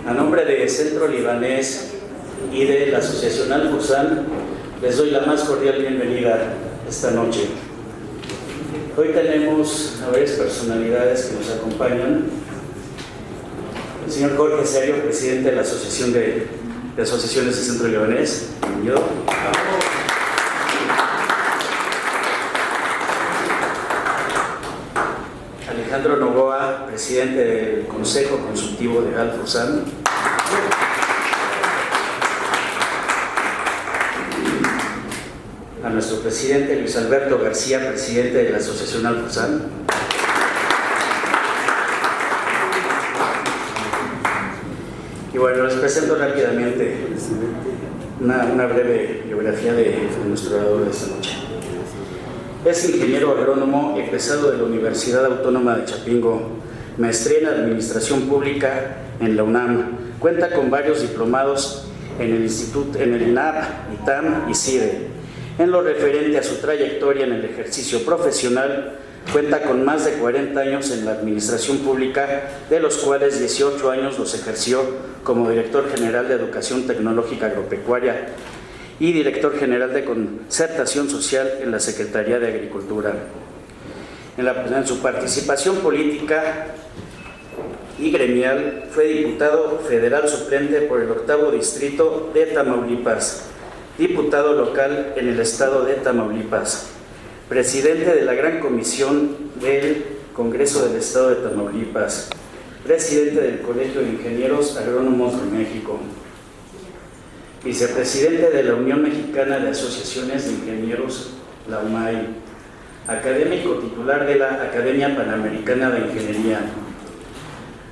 A nombre de Centro Libanés y de la Asociación Al-Fursan, les doy la más cordial bienvenida esta noche. Hoy tenemos a varias personalidades que nos acompañan. El señor Jorge Serio, presidente de la Asociación de Asociaciones de Centro Libanés. Bienvenido. Alejandro Novoa, presidente del Consejo Consultivo de Al-Fursan. A nuestro presidente Luis Alberto García, presidente de la Asociación Al-Fursan. Y bueno, les presento rápidamente una breve biografía de nuestro orador de esta noche. Es ingeniero agrónomo egresado de la Universidad Autónoma de Chapingo, maestría en Administración Pública en la UNAM. Cuenta con varios diplomados en el INAP, ITAM y CIDE. En lo referente a su trayectoria en el ejercicio profesional, cuenta con más de 40 años en la administración pública, de los cuales 18 años los ejerció como director general de Educación Tecnológica Agropecuaria y director general de Concertación Social en la Secretaría de Agricultura. En su participación política y gremial fue diputado federal suplente por el 8º Distrito de Tamaulipas, diputado local en el estado de Tamaulipas, presidente de la Gran Comisión del Congreso del Estado de Tamaulipas, presidente del Colegio de Ingenieros Agrónomos de México, vicepresidente de la Unión Mexicana de Asociaciones de Ingenieros, la UMAI, académico titular de la Academia Panamericana de Ingeniería.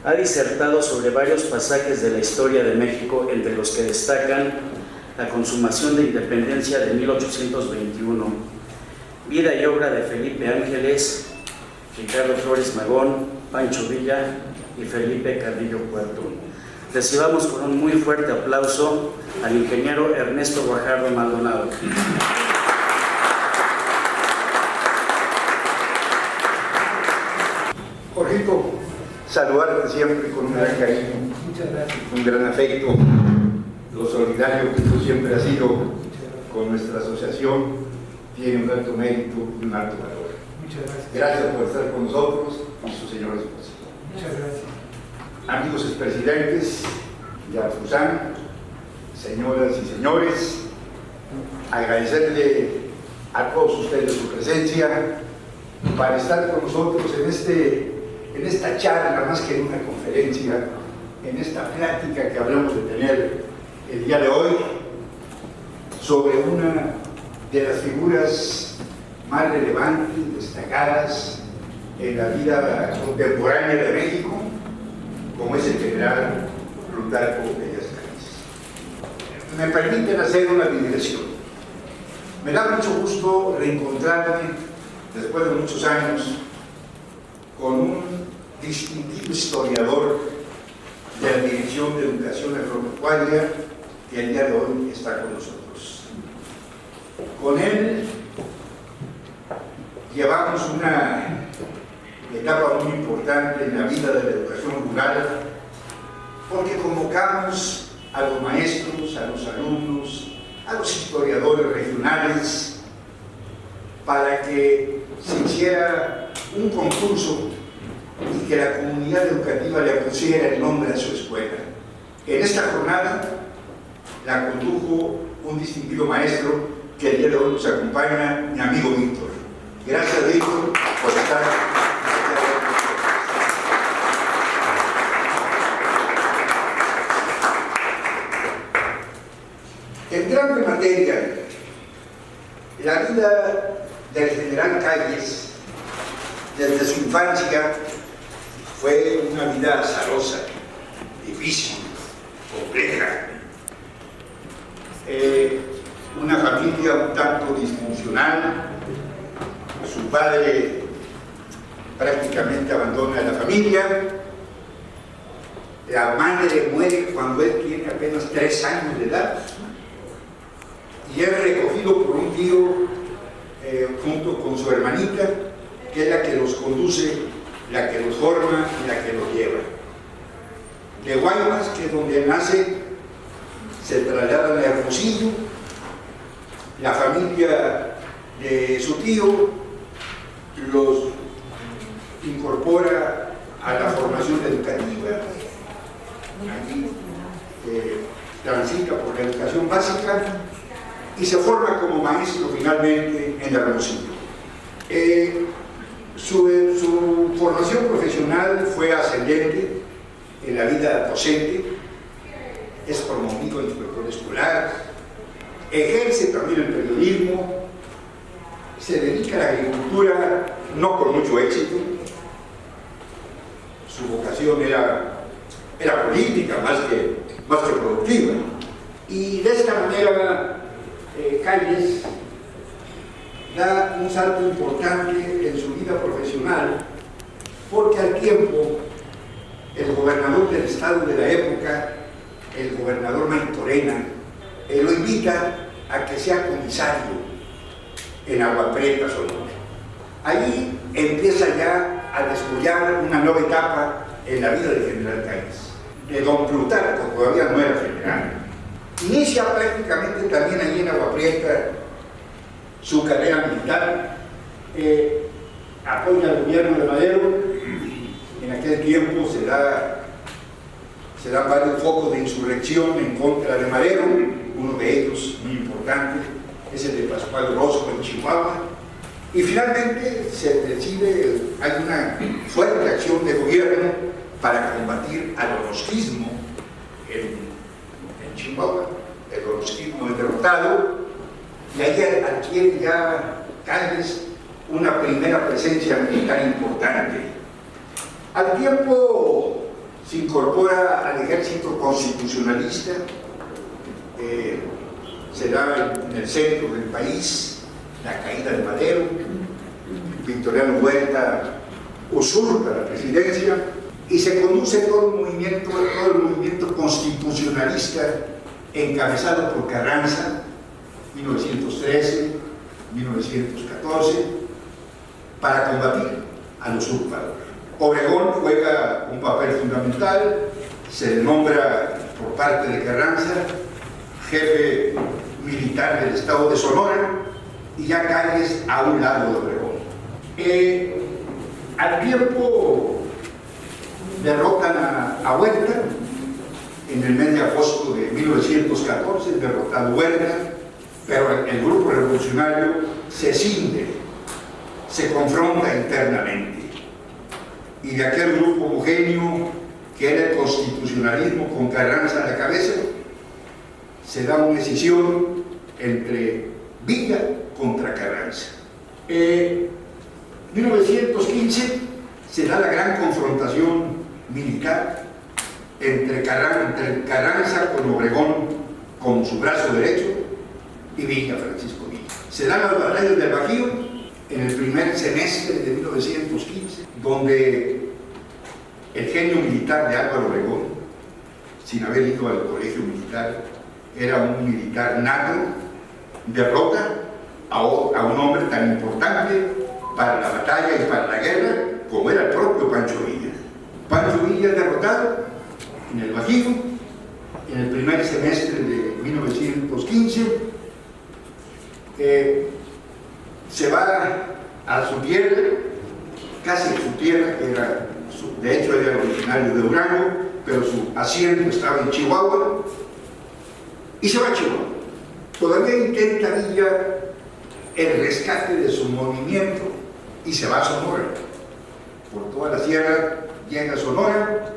Ha disertado sobre varios pasajes de la historia de México, entre los que destacan la consumación de independencia de 1821, vida y obra de Felipe Ángeles, Ricardo Flores Magón, Pancho Villa y Felipe Carrillo Puerto. Recibamos con un muy fuerte aplauso al ingeniero Ernesto Guajardo Maldonado. Jorgito, saludarte siempre con un gran cariño, un gran afecto, lo solidario que tú siempre has sido con nuestra asociación, tiene un alto mérito y un alto valor. Muchas gracias. Gracias por estar con nosotros y su señor esposo. Muchas gracias. Amigos expresidentes de Al-Fursan, señoras y señores, agradecerle a todos ustedes su presencia para estar con nosotros en esta charla, más que en una conferencia, en esta plática que hablamos de tener el día de hoy sobre una de las figuras más relevantes, destacadas en la vida contemporánea de México, como es el general Plutarco Elías Calles. Me permiten hacer una digresión. Me da mucho gusto reencontrarme después de muchos años con un distinguido historiador de la Dirección de Educación Agropecuaria que el día de hoy está con nosotros. Con él llevamos una etapa muy importante en la vida de la educación rural, porque convocamos a los maestros, a los alumnos, a los historiadores regionales para que se hiciera un concurso y que la comunidad educativa le pusiera el nombre a su escuela. En esta jornada la condujo un distinguido maestro que el día de hoy nos acompaña, mi amigo Víctor. Gracias, Víctor, por estar. Entrando en materia, la vida del general Calles desde su infancia fue una vida azarosa, difícil, compleja. Una familia un tanto disfuncional. Su padre prácticamente abandona a la familia. La madre muere cuando él tiene apenas 3 años de edad y es recogido por un tío junto con su hermanita, que es la que los conduce, la que los forma y la que los lleva. de Guaymas, que es donde nace, se trasladan a Hermosillo. La familia de su tío los incorpora a la formación educativa. Allí transita por la educación básica y se forma como maestro finalmente en Hermosillo. Su formación profesional fue ascendente en la vida docente, es promovido inspector escolar, ejerce también el periodismo, se dedica a la agricultura, no con mucho éxito. Su vocación era política más que productiva. Y de esta manera Calles da un salto importante en su vida profesional, porque al tiempo el gobernador del estado de la época, el gobernador Maytorena, lo invita a que sea comisario en Agua Prieta, Sonora. Ahí empieza ya a desarrollar una nueva etapa en la vida del general Calles. De don Plutarco, todavía no era general. Inicia prácticamente también allí en Agua Prieta su carrera militar, apoya al gobierno de Madero. En aquel tiempo se dan varios focos de insurrección en contra de Madero, uno de ellos muy importante es el de Pascual Orozco en Chihuahua, y finalmente se decide, hay una fuerte acción de gobierno para combatir al orozquismo en Chihuahua. El orozquismo es derrotado y ahí adquiere ya Calles una primera presencia militar importante. Al tiempo se incorpora al ejército constitucionalista, se da en el centro del país la caída de Madero, Victoriano Huerta usurpa la presidencia y se conduce todo el movimiento constitucionalista encabezado por Carranza, 1913, 1914, para combatir al usurpador. Obregón juega un papel fundamental, se le nombra por parte de Carranza jefe militar del estado de Sonora y ya Calles a un lado de Obregón. Al tiempo derrotan a Huerta en el mes de agosto de 1914, derrotado Huerta, pero el grupo revolucionario se cinde, se confronta internamente. Y de aquel grupo homogéneo que era el constitucionalismo con Carranza a la cabeza, se da una decisión entre Villa contra Carranza. En 1915 se da la gran confrontación militar entre Carranza con Obregón como su brazo derecho y Villa, Francisco Villa. Se dan las batallas del Bajío en el primer semestre de 1915, donde el genio militar de Álvaro Obregón, sin haber ido al colegio militar, era un militar nato, derrota a un hombre tan importante para la batalla y para la guerra como era el propio Pancho Villa. Pancho Villa es derrotado en el Bajío en el primer semestre de 1915, se va a su tierra, casi su tierra, de hecho era originario de Durango, pero su asiento estaba en Chihuahua, y se va a Chihuahua. Todavía intenta Villa el rescate de su movimiento y se va a Sonora. Por toda la sierra llega a Sonora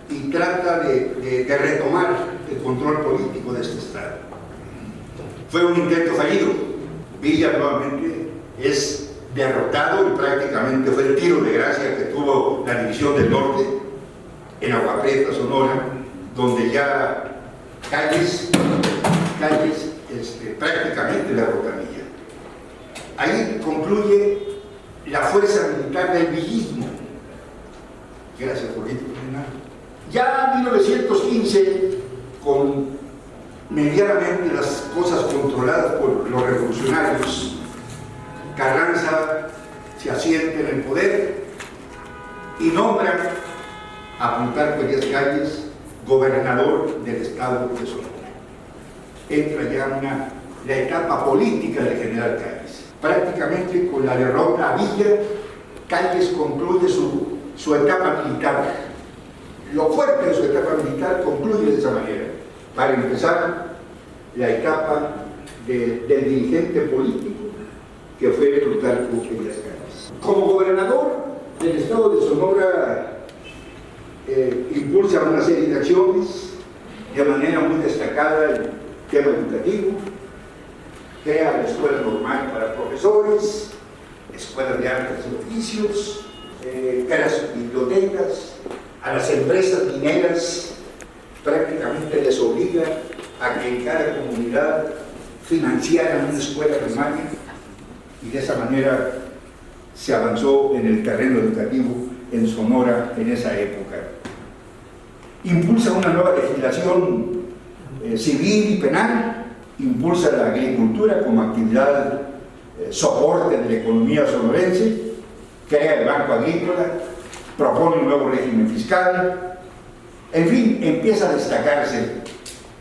y trata de retomar el control político de este estado. Fue un intento fallido. Villa nuevamente es derrotado y prácticamente fue el tiro de gracia que tuvo la División del Norte en Agua Prieta, Sonora, donde ya Calles prácticamente derrota a Villa. Ahí concluye la fuerza militar del villismo. Gracias, político. Ya en 1915, con medianamente las cosas controladas por los revolucionarios, Carranza se asienta en el poder y nombra a Plutarco Elías Calles gobernador del estado de Sonora. Entra ya la etapa política del general Calles. Prácticamente con la derrota a Villa, Calles concluye su etapa militar. Lo fuerte de su etapa militar concluye de esa manera, para empezar la etapa del dirigente político que fue Plutarco Elías Calles. Como gobernador del estado de Sonora, impulsa una serie de acciones, de manera muy destacada el tema educativo, crea la escuela normal para profesores, escuelas de artes y oficios, crea sus bibliotecas, a las empresas mineras prácticamente les obliga a que en cada comunidad financiaran una escuela primaria, y de esa manera se avanzó en el terreno educativo en Sonora en esa época. Impulsa una nueva legislación civil y penal, impulsa la agricultura como actividad soporte de la economía sonorense, crea el Banco Agrícola, propone un nuevo régimen fiscal, en fin, empieza a destacarse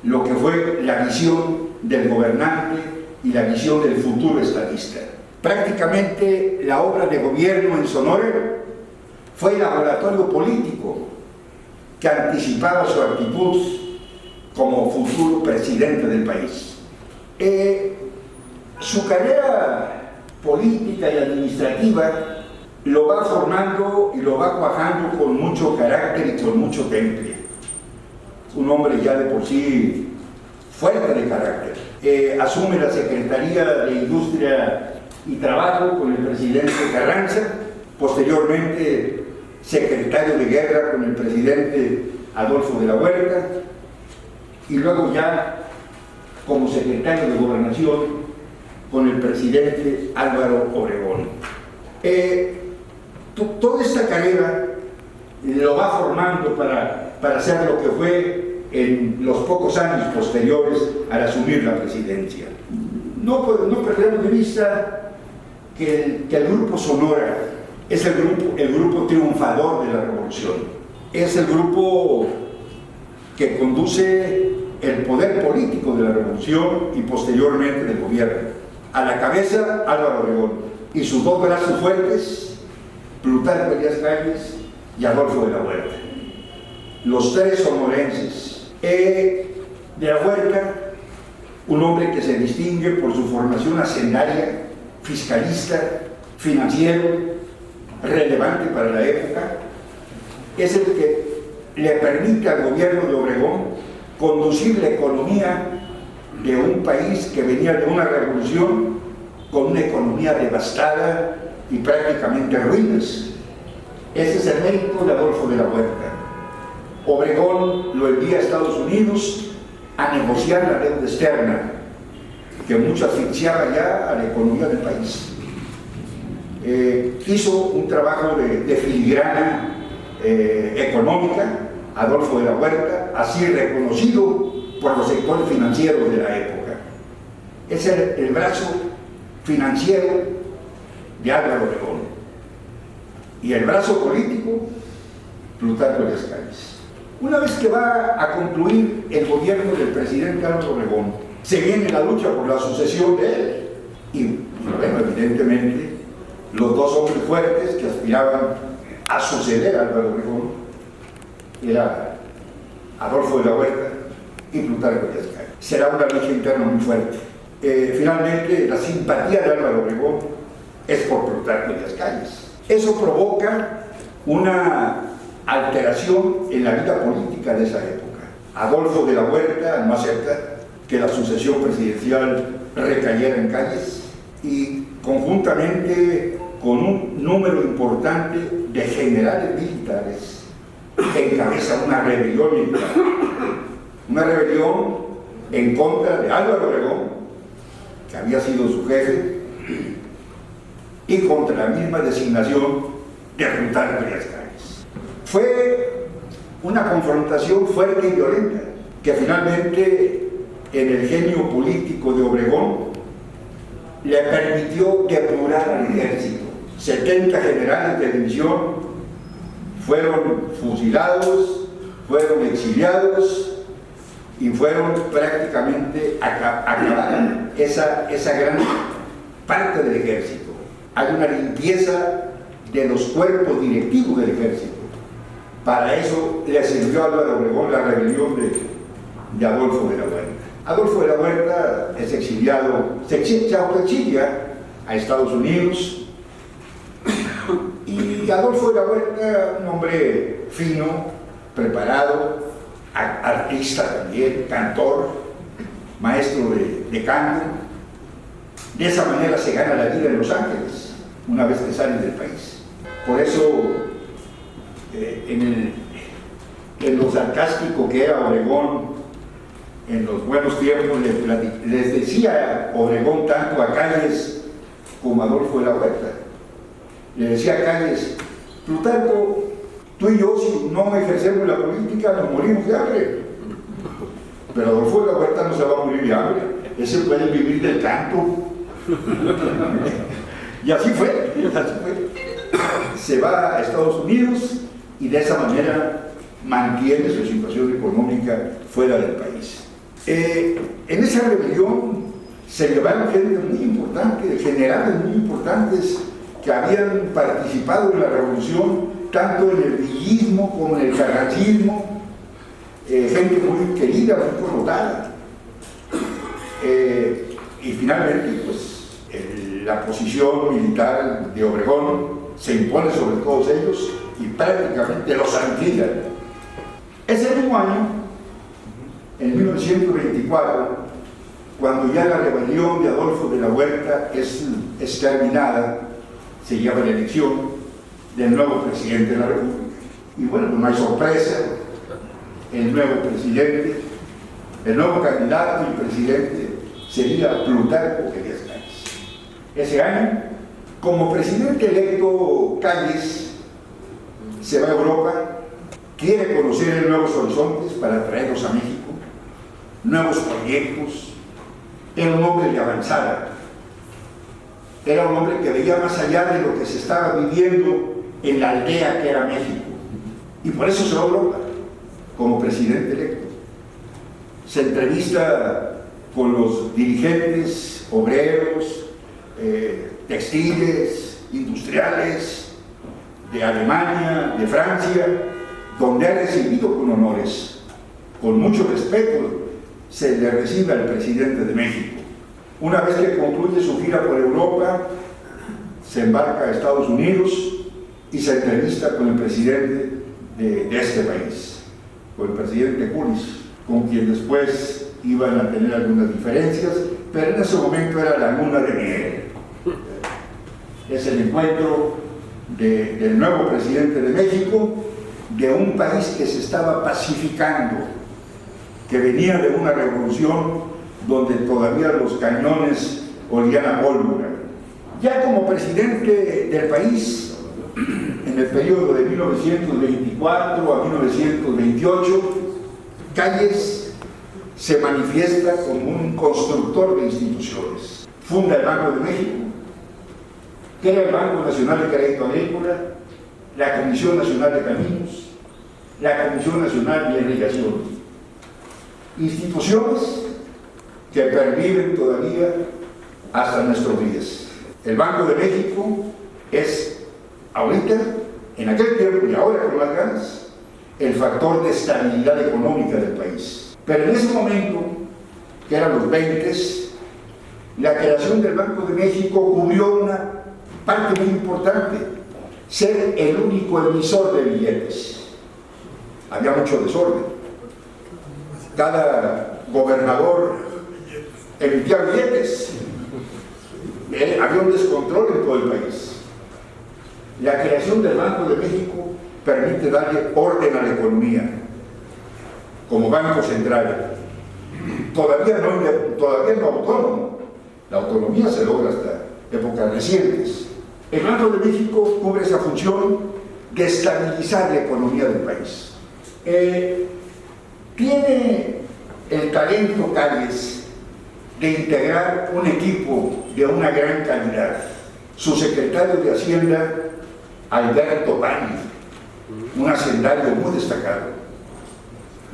lo que fue la visión del gobernante y la visión del futuro estadista. Prácticamente la obra de gobierno en Sonora fue el laboratorio político que anticipaba su actitud como futuro presidente del país. Su carrera política y administrativa lo va formando y lo va cuajando con mucho carácter y con mucho temple. Un hombre ya de por sí fuerte de carácter. Asume la Secretaría de Industria y Trabajo con el presidente Carranza, posteriormente secretario de Guerra con el presidente Adolfo de la Huerta, y luego ya como secretario de Gobernación con el presidente Álvaro Obregón. Toda esta carrera lo va formando para ser lo que fue en los pocos años posteriores al asumir la presidencia. No perdemos de vista que el Grupo Sonora es el grupo triunfador de la revolución. Es el grupo que conduce el poder político de la revolución y posteriormente del gobierno. A la cabeza, Álvaro Obregón, y sus dos brazos fuertes, Plutarco Elías Calles y Adolfo de la Huerta. Los tres sonorenses. De la Huerta, un hombre que se distingue por su formación hacendaria, fiscalista, financiero, relevante para la época, es el que le permite al gobierno de Obregón conducir la economía de un país que venía de una revolución con una economía devastada y prácticamente ruinas. Ese es el mérito de Adolfo de la Huerta. Obregón lo envía a Estados Unidos a negociar la deuda externa, que mucho asfixiaba ya a la economía del país. Hizo un trabajo de filigrana económica, Adolfo de la Huerta, así reconocido por los sectores financieros de la época. Es el brazo financiero de Álvaro Obregón. Y el brazo político, Plutarco Elías Calles. Una vez que va a concluir el gobierno del presidente Álvaro Obregón, se viene la lucha por la sucesión de él. Y bueno, evidentemente, los dos hombres fuertes que aspiraban a suceder a Álvaro Obregón era Adolfo de la Huerta y Plutarco Elías Calles. Será una lucha interna muy fuerte. Finalmente, la simpatía de Álvaro Obregón es por Plutarco Elías Calles. Eso provoca una alteración en la vida política de esa época. Adolfo de la Huerta no acepta que la sucesión presidencial recayera en Calles, y conjuntamente con un número importante de generales militares encabeza una rebelión militar. Una rebelión en contra de Álvaro Obregón, que había sido su jefe, y contra la misma designación de Plutarco Elías Calles. Fue una confrontación fuerte y violenta, que finalmente en el genio político de Obregón le permitió depurar al ejército. 70 generales de división fueron fusilados, fueron exiliados y fueron prácticamente acabaron esa gran parte del ejército. Hay una limpieza de los cuerpos directivos del ejército. Para eso le sirvió a Álvaro Obregón la rebelión de Adolfo de la Huerta. Adolfo de la Huerta es exiliado, se autoexilia a Estados Unidos, y Adolfo de la Huerta, un hombre fino, preparado, artista también, cantor, maestro de canto. De esa manera se gana la vida en Los Ángeles, una vez que sale del país. Por eso, en lo sarcástico que era Obregón, en los buenos tiempos, les decía Obregón tanto a Calles como a Adolfo de la Huerta. Le decía a Calles: Plutarco, tú y yo, si no ejercemos la política, nos morimos de hambre. Pero Adolfo de la Huerta no se va a morir de hambre, ese puede vivir del canto. Y así fue. Se va a Estados Unidos y de esa manera mantiene su situación económica fuera del país. En esa rebelión se llevaron gente muy importante, generales muy importantes que habían participado en la revolución, tanto en el villismo como en el carrancismo, gente muy querida, muy connotada. Y finalmente, pues, la posición militar de Obregón se impone sobre todos ellos y prácticamente los aniquilan. Ese mismo año, en 1924, cuando ya la rebelión de Adolfo de la Huerta es terminada, se lleva la elección del nuevo presidente de la República. Y bueno, no hay sorpresa, el nuevo presidente, el nuevo candidato y presidente sería Plutarco Elías Calles. Ese año, como presidente electo, Calles se va a Europa, quiere conocer nuevos horizontes para traerlos a México, nuevos proyectos. Era un hombre de avanzada, era un hombre que veía más allá de lo que se estaba viviendo en la aldea que era México, y por eso se va a Europa como presidente electo. Se entrevista con los dirigentes obreros, textiles, industriales de Alemania, de Francia, donde ha recibido con honores, con mucho respeto. Se le recibe al presidente de México. Una vez que concluye su gira por Europa, se embarca a Estados Unidos y se entrevista con el presidente de este país, con el presidente Juárez, con quien después iban a tener algunas diferencias, pero en ese momento era la luna de miel. Es el encuentro del nuevo presidente de México, de un país que se estaba pacificando, que venía de una revolución donde todavía los cañones olían a pólvora. Ya como presidente del país, en el periodo de 1924 a 1928, Calles se manifiesta como un constructor de instituciones. Funda el Banco de México, crea el Banco Nacional de Crédito Agrícola, la Comisión Nacional de Caminos, la Comisión Nacional de Irrigación. Instituciones que perviven todavía hasta nuestros días. El Banco de México es ahorita, en aquel tiempo y ahora con más ganas, el factor de estabilidad económica del país. Pero en ese momento, que eran los 20s, la creación del Banco de México cubrió una parte muy importante: ser el único emisor de billetes. Había mucho desorden. Cada gobernador emitía billetes. Había un descontrol en todo el país. La creación del Banco de México permite darle orden a la economía como banco central. Todavía no autónomo. La autonomía se logra hasta épocas recientes. El Banco de México cubre esa función de estabilizar la economía del país. Tiene el talento Calles de integrar un equipo de una gran calidad. Su secretario de Hacienda, Alberto Pani, un hacendario muy destacado.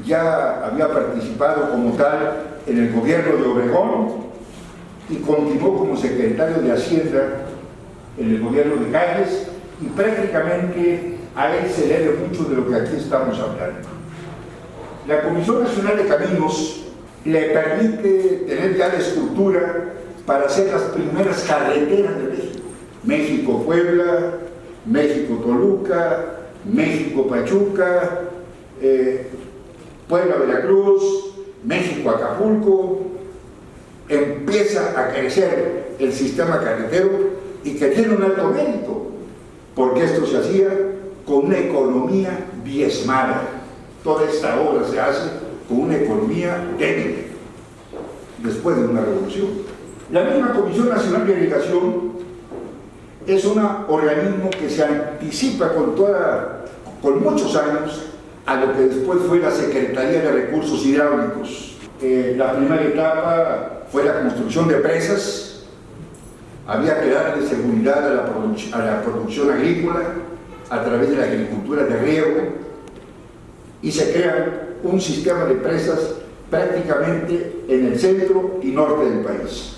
ya había participado como tal en el gobierno de Obregón y continuó como secretario de Hacienda en el gobierno de Calles, y prácticamente a él se debe mucho de lo que aquí estamos hablando. La Comisión Nacional de Caminos le permite tener ya la estructura para hacer las primeras carreteras de México. México-Puebla, México-Toluca, México-Pachuca, Puebla-Veracruz, México-Acapulco. Empieza a crecer el sistema carretero y que tiene un alto mérito, porque esto se hacía con una economía diezmada. Toda esta obra se hace con una economía débil, después de una revolución. La misma Comisión Nacional de Irrigación es un organismo que se anticipa con muchos años a lo que después fue la Secretaría de Recursos Hidráulicos. La primera etapa fue la construcción de presas. Había que darle seguridad a la producción agrícola a través de la agricultura de riego, y se crea un sistema de presas prácticamente en el centro y norte del país.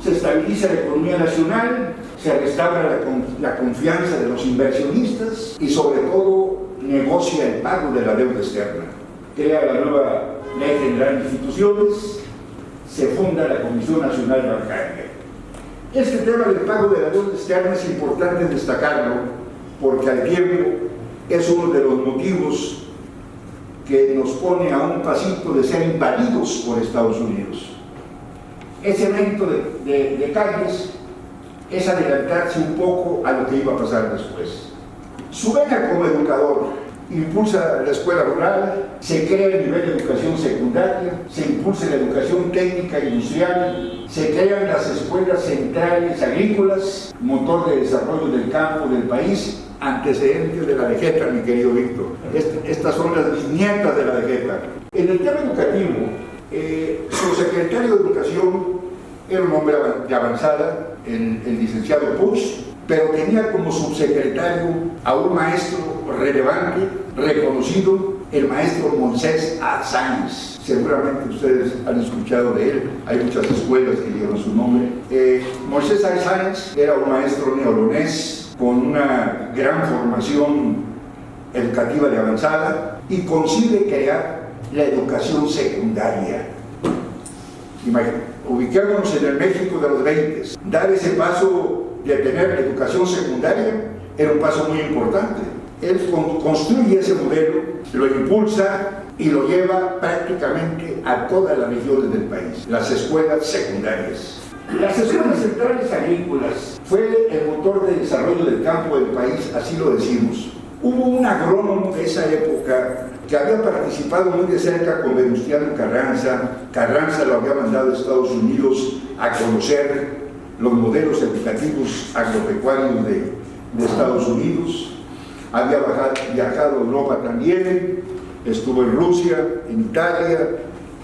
Se estabiliza la economía nacional, se restaura la confianza de los inversionistas y sobre todo negocia el pago de la deuda externa. Crea la nueva Ley General de Instituciones, se funda la Comisión Nacional Bancaria. Este tema del pago de la deuda externa es importante destacarlo porque al tiempo es uno de los motivos que nos pone a un pasito de ser invadidos por Estados Unidos. Ese evento de Calles es adelantarse un poco a lo que iba a pasar después. Su vena como educador impulsa la escuela rural, se crea el nivel de educación secundaria, se impulsa la educación técnica e industrial, se crean las escuelas centrales agrícolas, motor de desarrollo del campo del país, antecedentes de la Vegeta, mi querido Víctor. Estas son las bisnietas de la Vegeta. En el tema educativo, su secretario de Educación era un hombre de avanzada, el licenciado Puig, pero tenía como subsecretario a un maestro relevante, reconocido, el maestro Moisés Arzáiz. Seguramente ustedes han escuchado de él, hay muchas escuelas que llevan su nombre. Moisés Arzáiz era un maestro neolonés con una gran formación educativa de avanzada y consigue crear la educación secundaria. Ubiquémonos en el México de los 20. Dar ese paso de tener educación secundaria era un paso muy importante. Él construye ese modelo, lo impulsa y lo lleva prácticamente a todas las regiones del país, las escuelas secundarias. Las escuelas centrales agrícolas fue el motor de desarrollo del campo del país, así lo decimos. Hubo un agrónomo de esa época que había participado muy de cerca con Venustiano Carranza. Carranza lo había mandado a Estados Unidos a conocer los modelos educativos agropecuarios de Estados Unidos. Había viajado a Europa también, estuvo en Rusia, en Italia,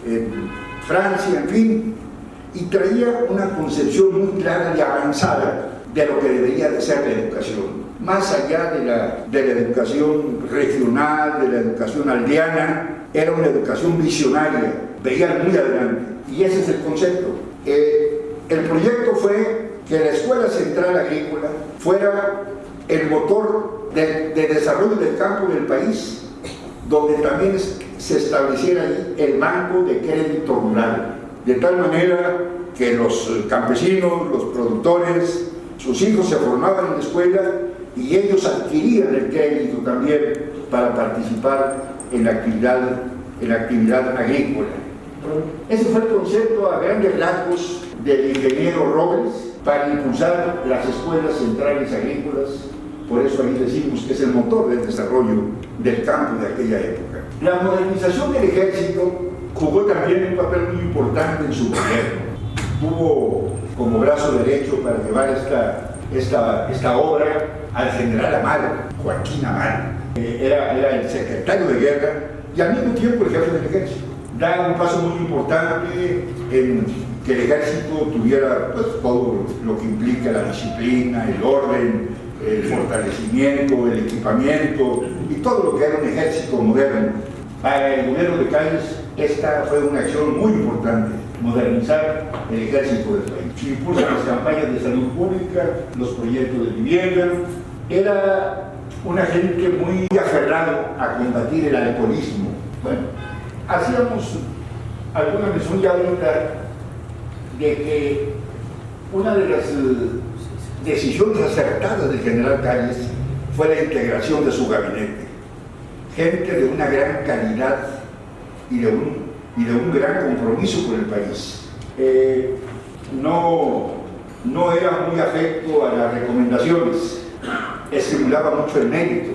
en Francia, en fin, y traía una concepción muy clara y avanzada de lo que debería de ser la educación. Más allá de la educación regional, de la educación aldeana, era una educación visionaria, veía muy adelante, y ese es el concepto. El proyecto fue que la Escuela Central Agrícola fuera el motor de desarrollo del campo del país, donde también se estableciera ahí el Banco de Crédito Rural, de tal manera que los campesinos, los productores, sus hijos se formaban en la escuela y ellos adquirían el crédito también para participar en la actividad agrícola. Ese fue el concepto a grandes rasgos del ingeniero Robles para impulsar las escuelas centrales agrícolas. Por eso ahí decimos que es el motor del desarrollo del campo de aquella época. La modernización del ejército jugó también un papel muy importante en su gobierno. Tuvo como brazo derecho para llevar esta obra al general Amaro, Joaquín Amaro. Era el secretario de guerra y al mismo tiempo el jefe del ejército. Da un paso muy importante en que el ejército tuviera pues, todo lo que implica la disciplina, el orden, el fortalecimiento, el equipamiento y todo lo que era un ejército moderno. Para el gobierno de Calles, esta fue una acción muy importante, modernizar el ejército del país. Impulsa las campañas de salud pública, los proyectos de vivienda. Era una gente muy aferrado a combatir el alcoholismo. Bueno, hacíamos alguna mención ya ahorita de que una de las decisiones acertadas del general Calles fue la integración de su gabinete. Gente de una gran calidad y de un gran compromiso con el país. No era muy afecto a las recomendaciones, estimulaba mucho el mérito,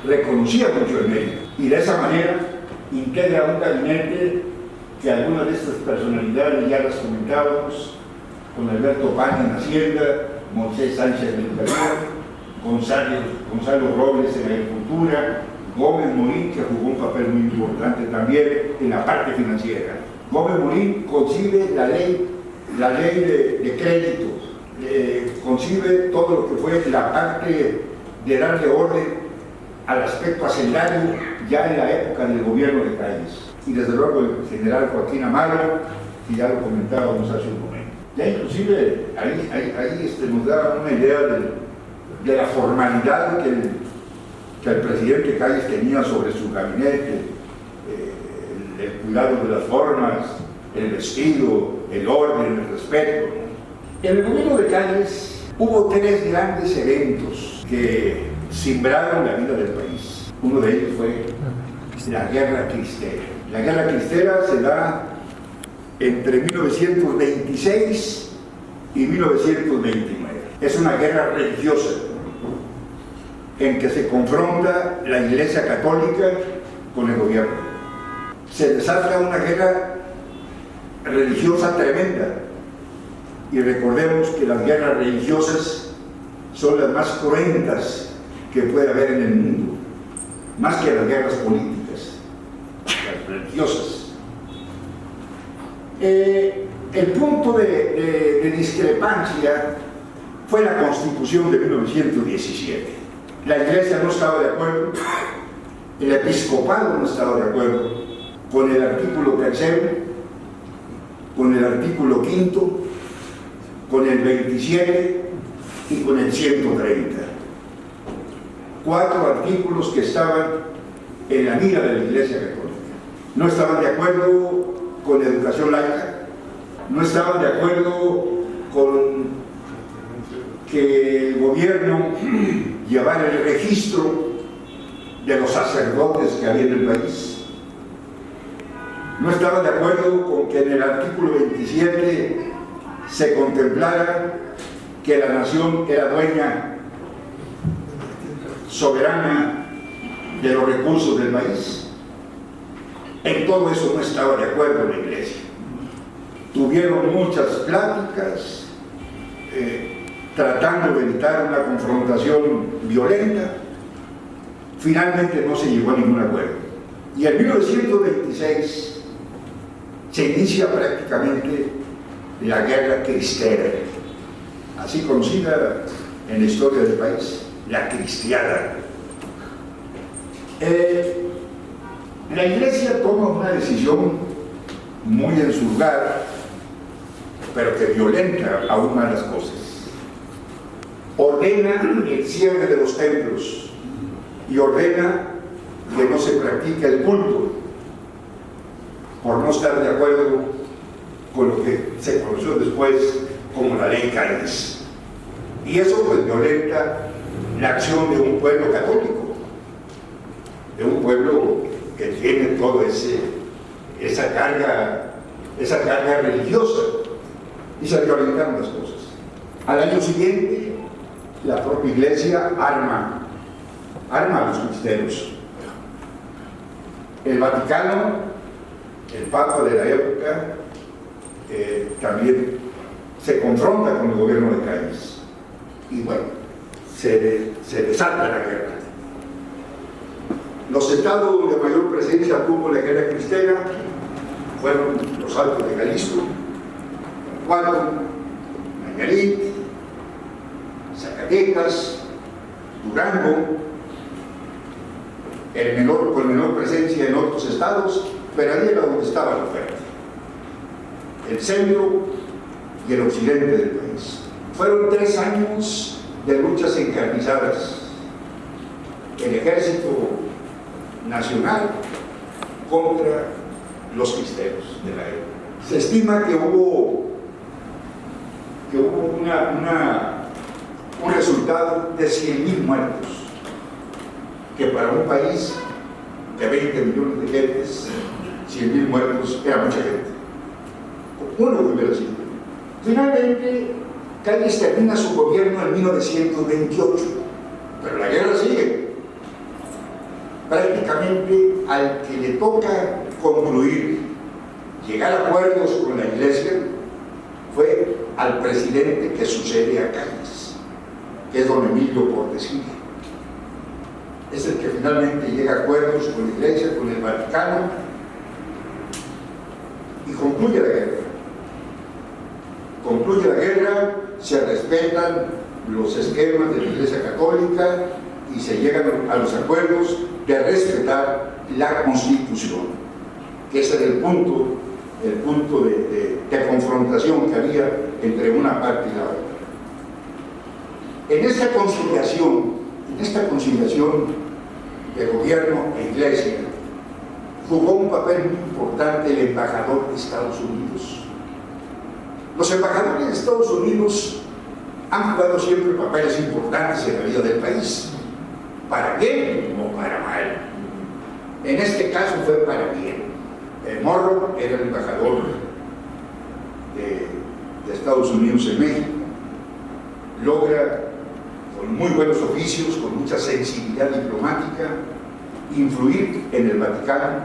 reconocía mucho el mérito, y de esa manera integra un gabinete que algunas de estas personalidades ya las comentábamos, con Alberto Pan en Hacienda, Moisés Sánchez en Educación, Gonzalo Robles en Agricultura, Gómez Morín, que jugó un papel muy importante también en la parte financiera. Gómez Morín concibe la ley de crédito, concibe todo lo que fue la parte de darle orden al aspecto hacendario ya en la época del gobierno de Calles. Y desde luego el general Joaquín Amaro, que ya lo comentábamos hace un momento. Ya inclusive ahí nos da una idea de la formalidad que el presidente Calles tenía sobre su gabinete, el cuidado de las formas, el vestido, el orden, el respeto. En el gobierno de Calles hubo tres grandes eventos que simbraron la vida del país. Uno de ellos fue la Guerra Cristera. La Guerra Cristera se da entre 1926 y 1929. Es una guerra religiosa en que se confronta la Iglesia Católica con el gobierno. Se desata una guerra religiosa tremenda, y recordemos que las guerras religiosas son las más cruentas que puede haber en el mundo, más que las guerras políticas, las religiosas. El punto de discrepancia fue la Constitución de 1917. La Iglesia no estaba de acuerdo, el episcopado no estaba de acuerdo con el artículo tercero, con el artículo quinto, con el 27 y con el 130. 4 artículos que estaban en la mira de la Iglesia Católica. No estaban de acuerdo con la educación laica, no estaban de acuerdo con que el gobierno llevara el registro de los sacerdotes que había en el país, no estaban de acuerdo con que en el artículo 27 se contemplara que la nación era dueña soberana de los recursos del país. En todo eso no estaba de acuerdo la Iglesia. Tuvieron muchas pláticas tratando de evitar una confrontación violenta. Finalmente no se llegó a ningún acuerdo. Y en 1926 se inicia prácticamente la Guerra Cristera, así conocida en la historia del país, la cristiada. La Iglesia toma una decisión muy en su lugar, pero que violenta aún más las cosas. Ordena el cierre de los templos y ordena que no se practique el culto, por no estar de acuerdo con lo que se conoció después como la Ley Calles. Y eso pues violenta la acción de un pueblo católico, de un pueblo que tiene toda esa carga religiosa, y se violentaron las cosas. Al año siguiente, la propia Iglesia arma a los cristianos. El Vaticano, el Papa de la época, también se confronta con el gobierno de Calles. Y bueno, se desata la guerra. Los estados de mayor presencia tuvo la Guerra Cristera fueron los Altos de Jalisco, Guanajuato, Nayarit, Zacatecas, Durango, con menor presencia en otros estados, pero ahí era donde estaba la oferta. El centro y el occidente del país. Fueron 3 años de luchas encarnizadas. El ejército nacional contra los cristeros de la época. Se estima que hubo un resultado de 100,000 muertos, que para un país de 20 millones de gentes, 100,000 muertos era mucha gente. Uno que hubiera sido. Finalmente, Calles termina su gobierno en 1928, pero la guerra sigue. Prácticamente al que le toca concluir, llegar a acuerdos con la Iglesia, fue al presidente que sucede a Calles, que es don Emilio Portes Gil. Es el que finalmente llega a acuerdos con la Iglesia, con el Vaticano, y concluye la guerra. Concluye la guerra, se respetan los esquemas de la Iglesia Católica y se llegan a los acuerdos de respetar la Constitución, que ese era el punto de confrontación que había entre una parte y la otra. En esta conciliación de gobierno e Iglesia, jugó un papel muy importante el embajador de Estados Unidos. Los embajadores de Estados Unidos han jugado siempre papeles importantes en la vida del país, para bien o para mal. En este caso fue para bien. El Morro era el embajador de Estados Unidos en México. Logra, con muy buenos oficios, con mucha sensibilidad diplomática, influir en el Vaticano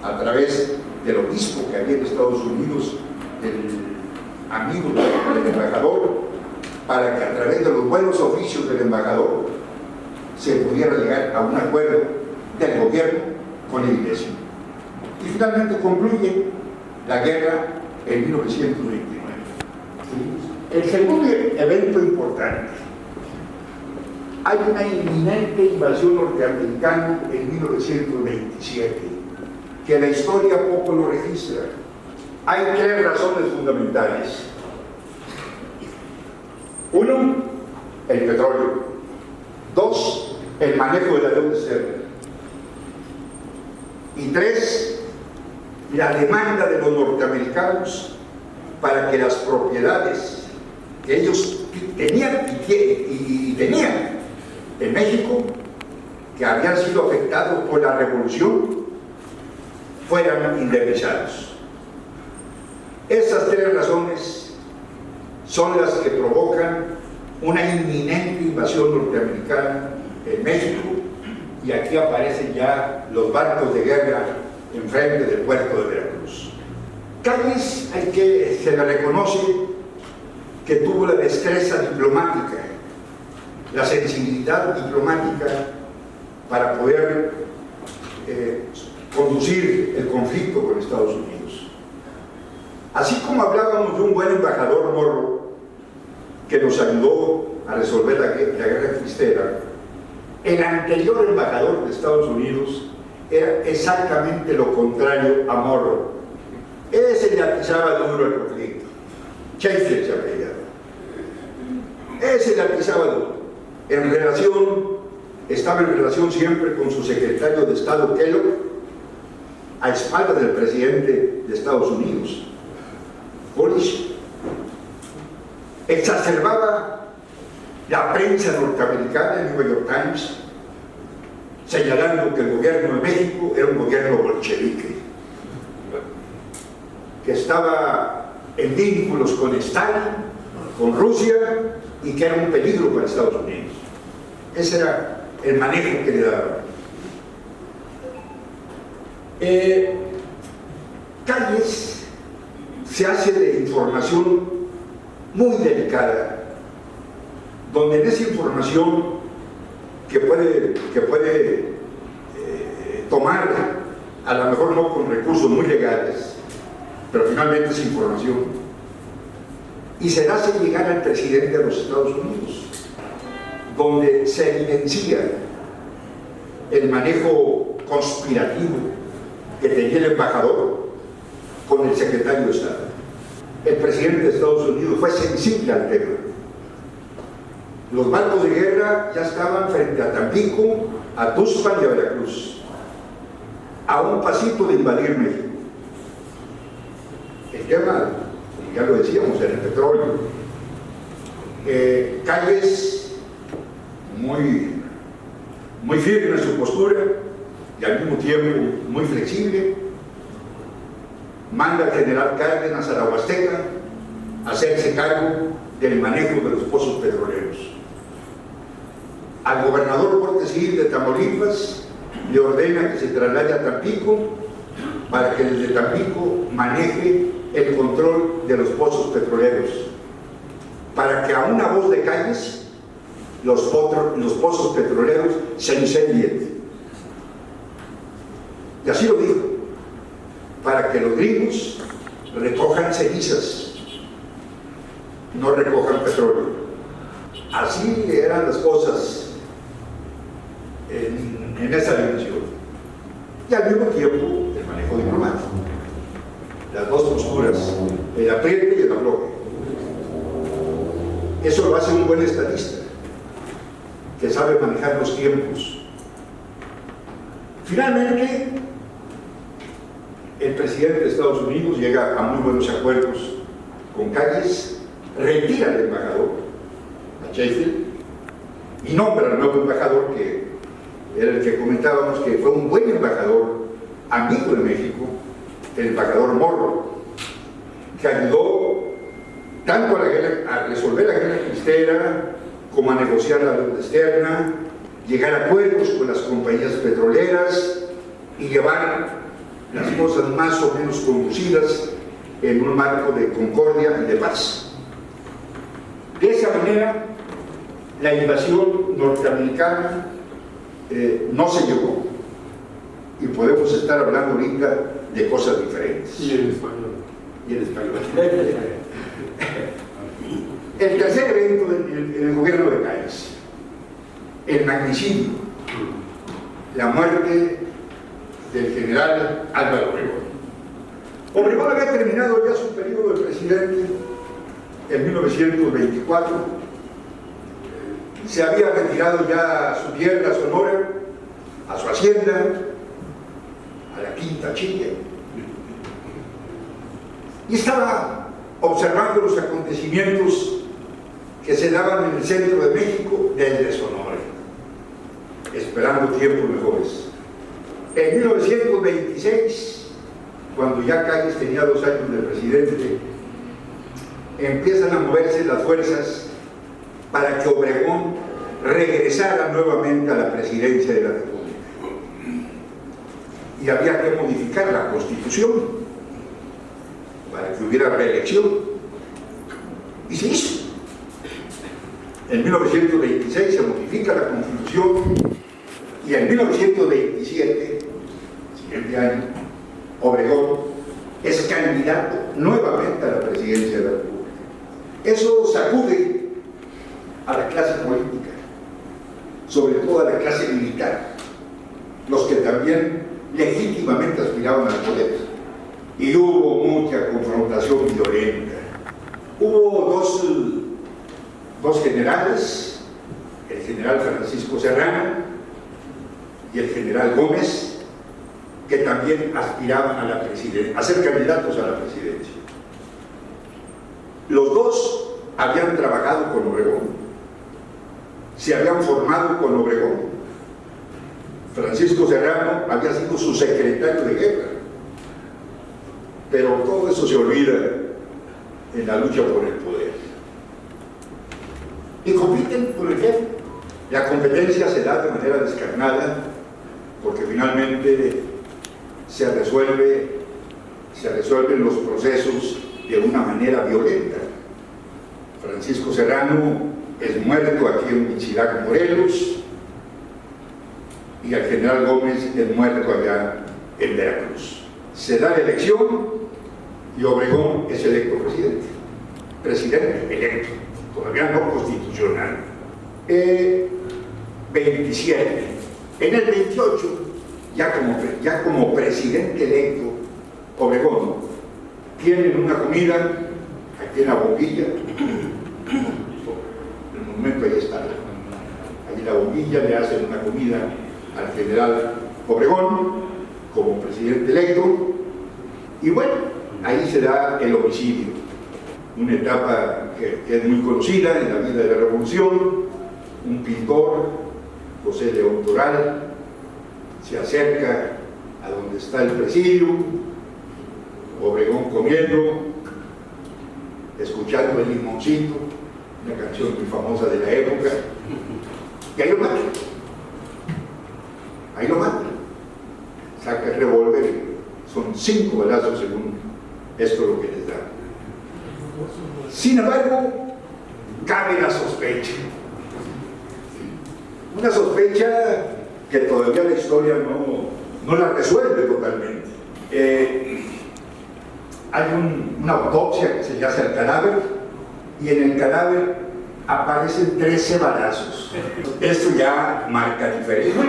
a través del obispo que había en Estados Unidos, del amigo del embajador, para que a través de los buenos oficios del embajador se pudiera llegar a un acuerdo del gobierno con la Iglesia. Y finalmente concluye la guerra en 1929. El segundo evento importante: hay una inminente invasión norteamericana en 1927, que la historia poco lo registra. Hay 3 razones fundamentales. 1, el petróleo. 2, el manejo de la deuda externa. Y 3, la demanda de los norteamericanos para que las propiedades que ellos tenían en México, que habían sido afectados por la revolución, fueran indemnizados. Esas 3 razones son las que provocan una inminente invasión norteamericana en México, y aquí aparecen ya los barcos de guerra enfrente del puerto de Veracruz. Calles, se le reconoce que tuvo la destreza diplomática, la sensibilidad diplomática para poder conducir el conflicto con Estados Unidos. Así como hablábamos de un buen embajador Morro, que nos ayudó a resolver la guerra cristera, el anterior embajador de Estados Unidos era exactamente lo contrario a Morro. Ese le atizaba duro el conflicto. Sheffield se apellidaba. Ese le atizaba duro. Estaba en relación siempre con su secretario de Estado, Kellogg, a espaldas del presidente de Estados Unidos, Bush. Exacerbaba la prensa norteamericana, el New York Times, señalando que el gobierno de México era un gobierno bolchevique, que estaba en vínculos con Stalin, con Rusia, y que era un peligro para Estados Unidos. Ese era el manejo que le daba. Calles se hace de información muy delicada, donde en esa información que puede tomar, a lo mejor no con recursos muy legales, pero finalmente es información, y se la hace llegar al presidente de los Estados Unidos, donde se evidencia el manejo conspirativo que tenía el embajador con el secretario de Estado. El presidente de Estados Unidos fue sensible al tema. Los barcos de guerra ya estaban frente a Tampico, a Tuxpan y a Veracruz, a un pasito de invadir México. El tema, como ya lo decíamos, era el petróleo. Calles muy firme en su postura y al mismo tiempo muy flexible. Manda al general Cárdenas a la Huasteca a hacerse cargo del manejo de los pozos petroleros. Al gobernador Corte Civil de Tamaulipas le ordena que se traslade a Tampico para que desde Tampico maneje el control de los pozos petroleros, para que a una voz de calles los pozos petroleros se incendien. Y así lo dijo, para que los gringos recojan cenizas, no recojan petróleo. Así eran las cosas en esa dimensión. Y al mismo tiempo el manejo diplomático, las dos posturas, el apriete y el afloje. Eso lo hace un buen estadista que sabe manejar los tiempos. Finalmente, el presidente de Estados Unidos llega a muy buenos acuerdos con Calles, retira al embajador, a Sheffield, y nombra al nuevo embajador, que era el que comentábamos que fue un buen embajador, amigo de México, el embajador Morro, que ayudó tanto a resolver la guerra cristera como a negociar la deuda externa, llegar a acuerdos con las compañías petroleras y llevar las cosas más o menos conducidas en un marco de concordia y de paz. De esa manera, la invasión norteamericana no se llevó, y podemos estar hablando ahorita de cosas diferentes. Y en español. Y en español. El tercer evento en el gobierno de Calles, el magnicidio, la muerte del general Álvaro Obregón. Obregón había terminado ya su periodo de presidente en 1924, se había retirado ya a su tierra Sonora, a su hacienda, a la Quinta Chile, y estaba observando los acontecimientos que se daban en el centro de México desde Sonora, esperando tiempos mejores. En 1926, cuando ya Calles tenía 2 años de presidente, empiezan a moverse las fuerzas para que Obregón regresara nuevamente a la presidencia de la República. Y había que modificar la Constitución para que hubiera reelección. Y se hizo. En 1926 se modifica la Constitución y en 1927, siguiente año, Obregón es candidato nuevamente a la presidencia de la República. Eso sacude a la clase política, sobre todo a la clase militar, los que también legítimamente aspiraban al poder. Y hubo mucha confrontación violenta. Hubo dos generales, el general Francisco Serrano y el general Gómez, que también aspiraban a la presidencia, a ser candidatos a la presidencia. Los dos habían trabajado con Obregón, se habían formado con Obregón. Francisco Serrano había sido su secretario de guerra, pero todo eso se olvida en la lucha por el poder. Y compiten por el jefe. La competencia se da de manera descarnada, porque finalmente se resuelven los procesos de una manera violenta. Francisco Serrano es muerto aquí en Huitzilac, Morelos, y el general Gómez es muerto allá en Veracruz. Se da la elección y Obregón es electo presidente electo, todavía no constitucional. 27 En el 28, ya como presidente electo, Obregón tiene una comida aquí en la Bombilla. El monumento ahí está. Ahí en la Bombilla le hacen una comida al general Obregón como presidente electo. Y bueno, ahí se da el homicidio. Una etapa que es muy conocida en la vida de la Revolución. Un pintor, José León Toral, se acerca a donde está el presidio, Obregón comiendo, escuchando el Limoncito, una canción muy famosa de la época, y ahí lo mata. Ahí lo mata. Saca el revólver, son 5 balazos según esto lo que les da. Sin embargo, cabe la sospecha. Una sospecha que todavía la historia no la resuelve totalmente. Hay una autopsia que se hace al cadáver y en el cadáver aparecen 13 balazos. Esto ya marca diferencia.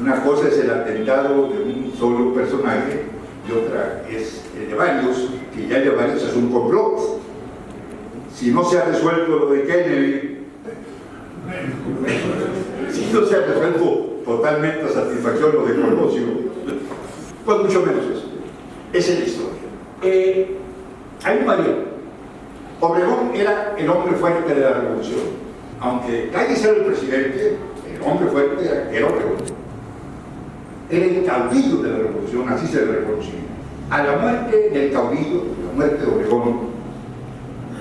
Una cosa es el atentado de un solo personaje y otra es el de varios, que ya el de varios es un complot. Si no se ha resuelto lo de Kennedy, si no se ha resuelto totalmente a satisfacción lo de Colosio, pues mucho menos eso. Esa es la historia. Hay un variante. Obregón era el hombre fuerte de la revolución. Aunque Calles era el presidente, el hombre fuerte era Obregón. Era el caudillo de la revolución, así se le reconocía. A la muerte del caudillo, la muerte de Obregón,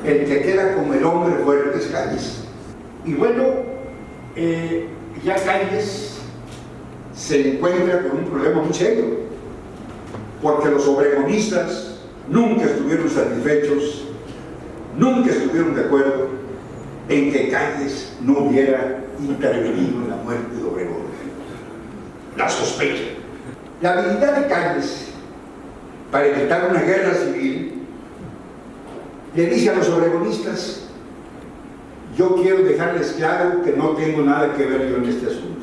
el que queda como el hombre fuerte es Calles. Y bueno, ya Calles se encuentra con un problema muy serio, porque los obregonistas nunca estuvieron satisfechos, nunca estuvieron de acuerdo en que Calles no hubiera intervenido en la muerte de Obregón. La sospecha. La habilidad de Calles para evitar una guerra civil le dice a los obregonistas: yo quiero dejarles claro que no tengo nada que ver yo en este asunto.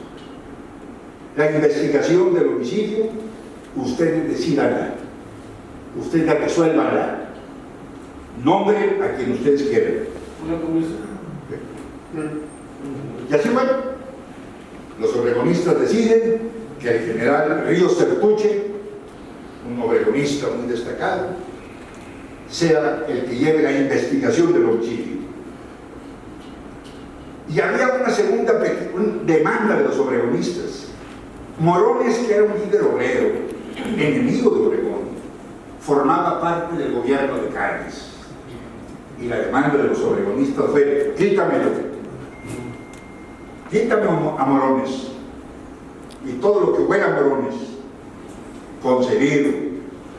La investigación del homicidio, ustedes decidanla. Ustedes resuélvanla. Nombre a quien ustedes quieran. Y así bueno, los obregonistas deciden que el general Ríos Tertuche, un obregonista muy destacado, sea el que lleve la investigación del homicidio. Y había una segunda demanda de los obregonistas. Morones, que era un líder obrero, enemigo de Obregón, formaba parte del gobierno de Calles. Y la demanda de los obregonistas fue: quítamelo, quítame a Morones. Y todo lo que fuera Morones, concedido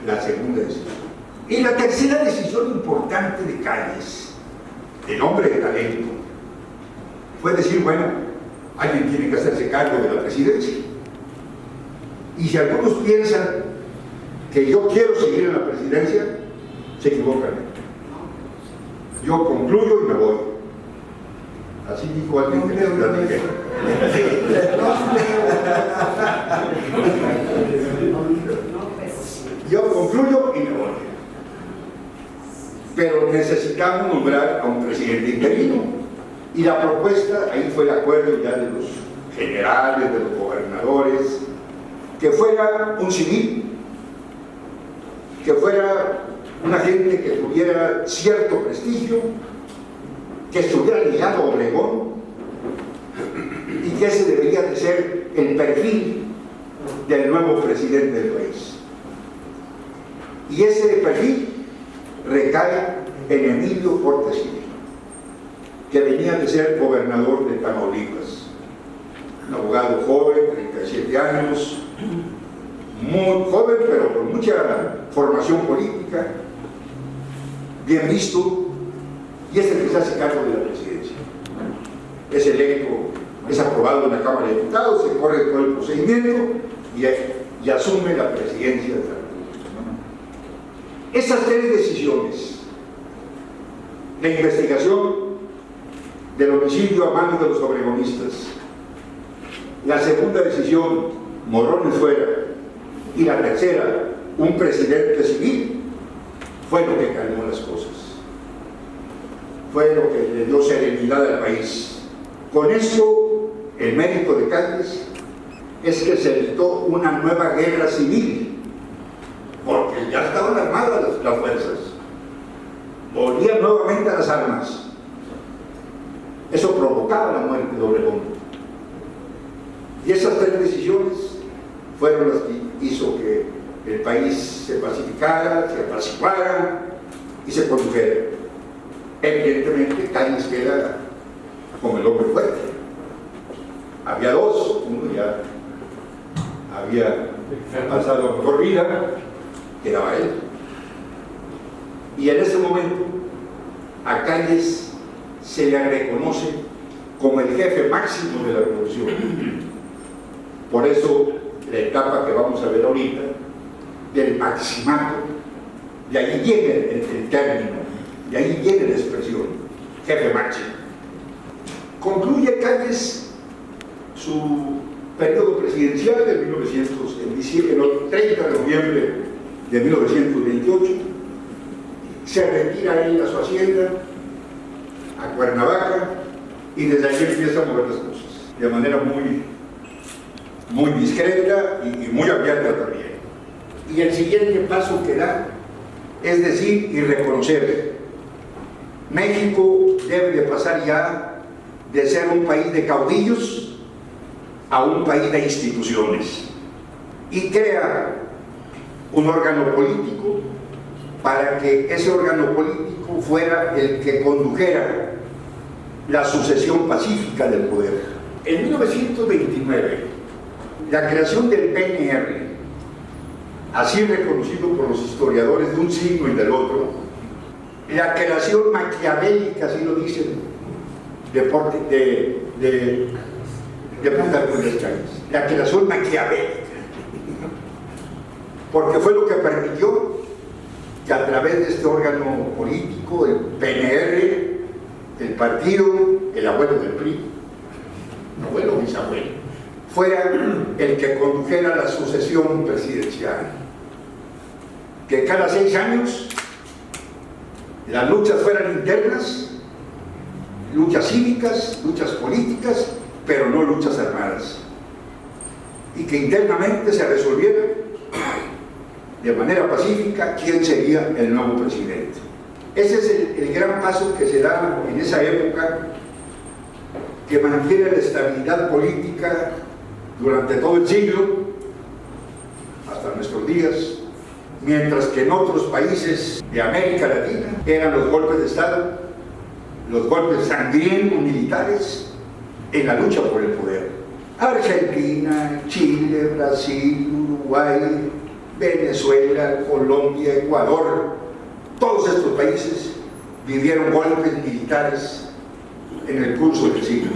la segunda decisión. Y la tercera decisión importante de Calles, el hombre de talento, fue decir: bueno, alguien tiene que hacerse cargo de la presidencia. Y si algunos piensan que yo quiero seguir en la presidencia, se equivocan. Yo concluyo y me voy. Así dijo alguien que yo concluyo y me voy. Pero necesitamos nombrar a un presidente interino. Y la propuesta, ahí fue el acuerdo ya de los generales, de los gobernadores, que fuera un civil, que fuera una gente que tuviera cierto prestigio, que estuviera ligado a Obregón, y que ese debería de ser el perfil del nuevo presidente del país. Y ese perfil recae en Emilio Portes Gil, que venía de ser gobernador de Tamaulipas, un abogado joven, 37 años, muy joven pero con mucha formación política, bien visto, y es el que se hace cargo de la presidencia. Es electo, es aprobado en la Cámara de Diputados, se corre todo el procedimiento y asume la presidencia de la República. Esas 3 decisiones, la investigación del homicidio a manos de los obregonistas, La segunda decisión, Morrones fuera. Y la tercera, un presidente civil, fue lo que calmó las cosas. Fue lo que le dio serenidad al país. Con eso, el mérito de Calles es que se evitó una nueva guerra civil, porque ya estaban armadas las fuerzas. Volvían nuevamente a las armas. Eso provocaba la muerte de Obregón. Y esas tres decisiones fueron las que hizo que el país se pacificara, se apaciguara y se condujera. Evidentemente, Calles queda como el hombre fuerte. Había dos, uno ya había pasado mejor vida, quedaba él. Y en ese momento, a Calles se le reconoce como el jefe máximo de la revolución. Por eso, la etapa que vamos a ver ahorita, del maximato, de ahí viene el término, de ahí viene la expresión, jefe máximo. Concluye Calles su periodo presidencial el 30 de noviembre de 1928, se retira él a su hacienda, a Cuernavaca, y desde allí empieza a mover las cosas, de manera muy discreta y muy abierta también. Y el siguiente paso que da es decir y reconocer: México debe de pasar ya de ser un país de caudillos a un país de instituciones, y crea un órgano político para que ese órgano político fuera el que condujera la sucesión pacífica del poder. En 1929, la creación del PNR, así reconocido por los historiadores de un signo y del otro, la creación maquiavélica, así lo dicen, de Plutarco Elías Calles, la creación maquiavélica, porque fue lo que permitió que a través de este órgano político, el PNR, el partido, el abuelo del PRI, abuelo bisabuelo, fuera el que condujera la sucesión presidencial. Que cada 6 años las luchas fueran internas, luchas cívicas, luchas políticas, pero no luchas armadas. Y que internamente se resolviera de manera pacífica quién sería el nuevo presidente. Ese es el gran paso que se da en esa época, que mantiene la estabilidad política durante todo el siglo, hasta nuestros días, mientras que en otros países de América Latina eran los golpes de Estado, los golpes sangrientos militares en la lucha por el poder. Argentina, Chile, Brasil, Uruguay, Venezuela, Colombia, Ecuador, todos estos países vivieron golpes militares en el curso del siglo,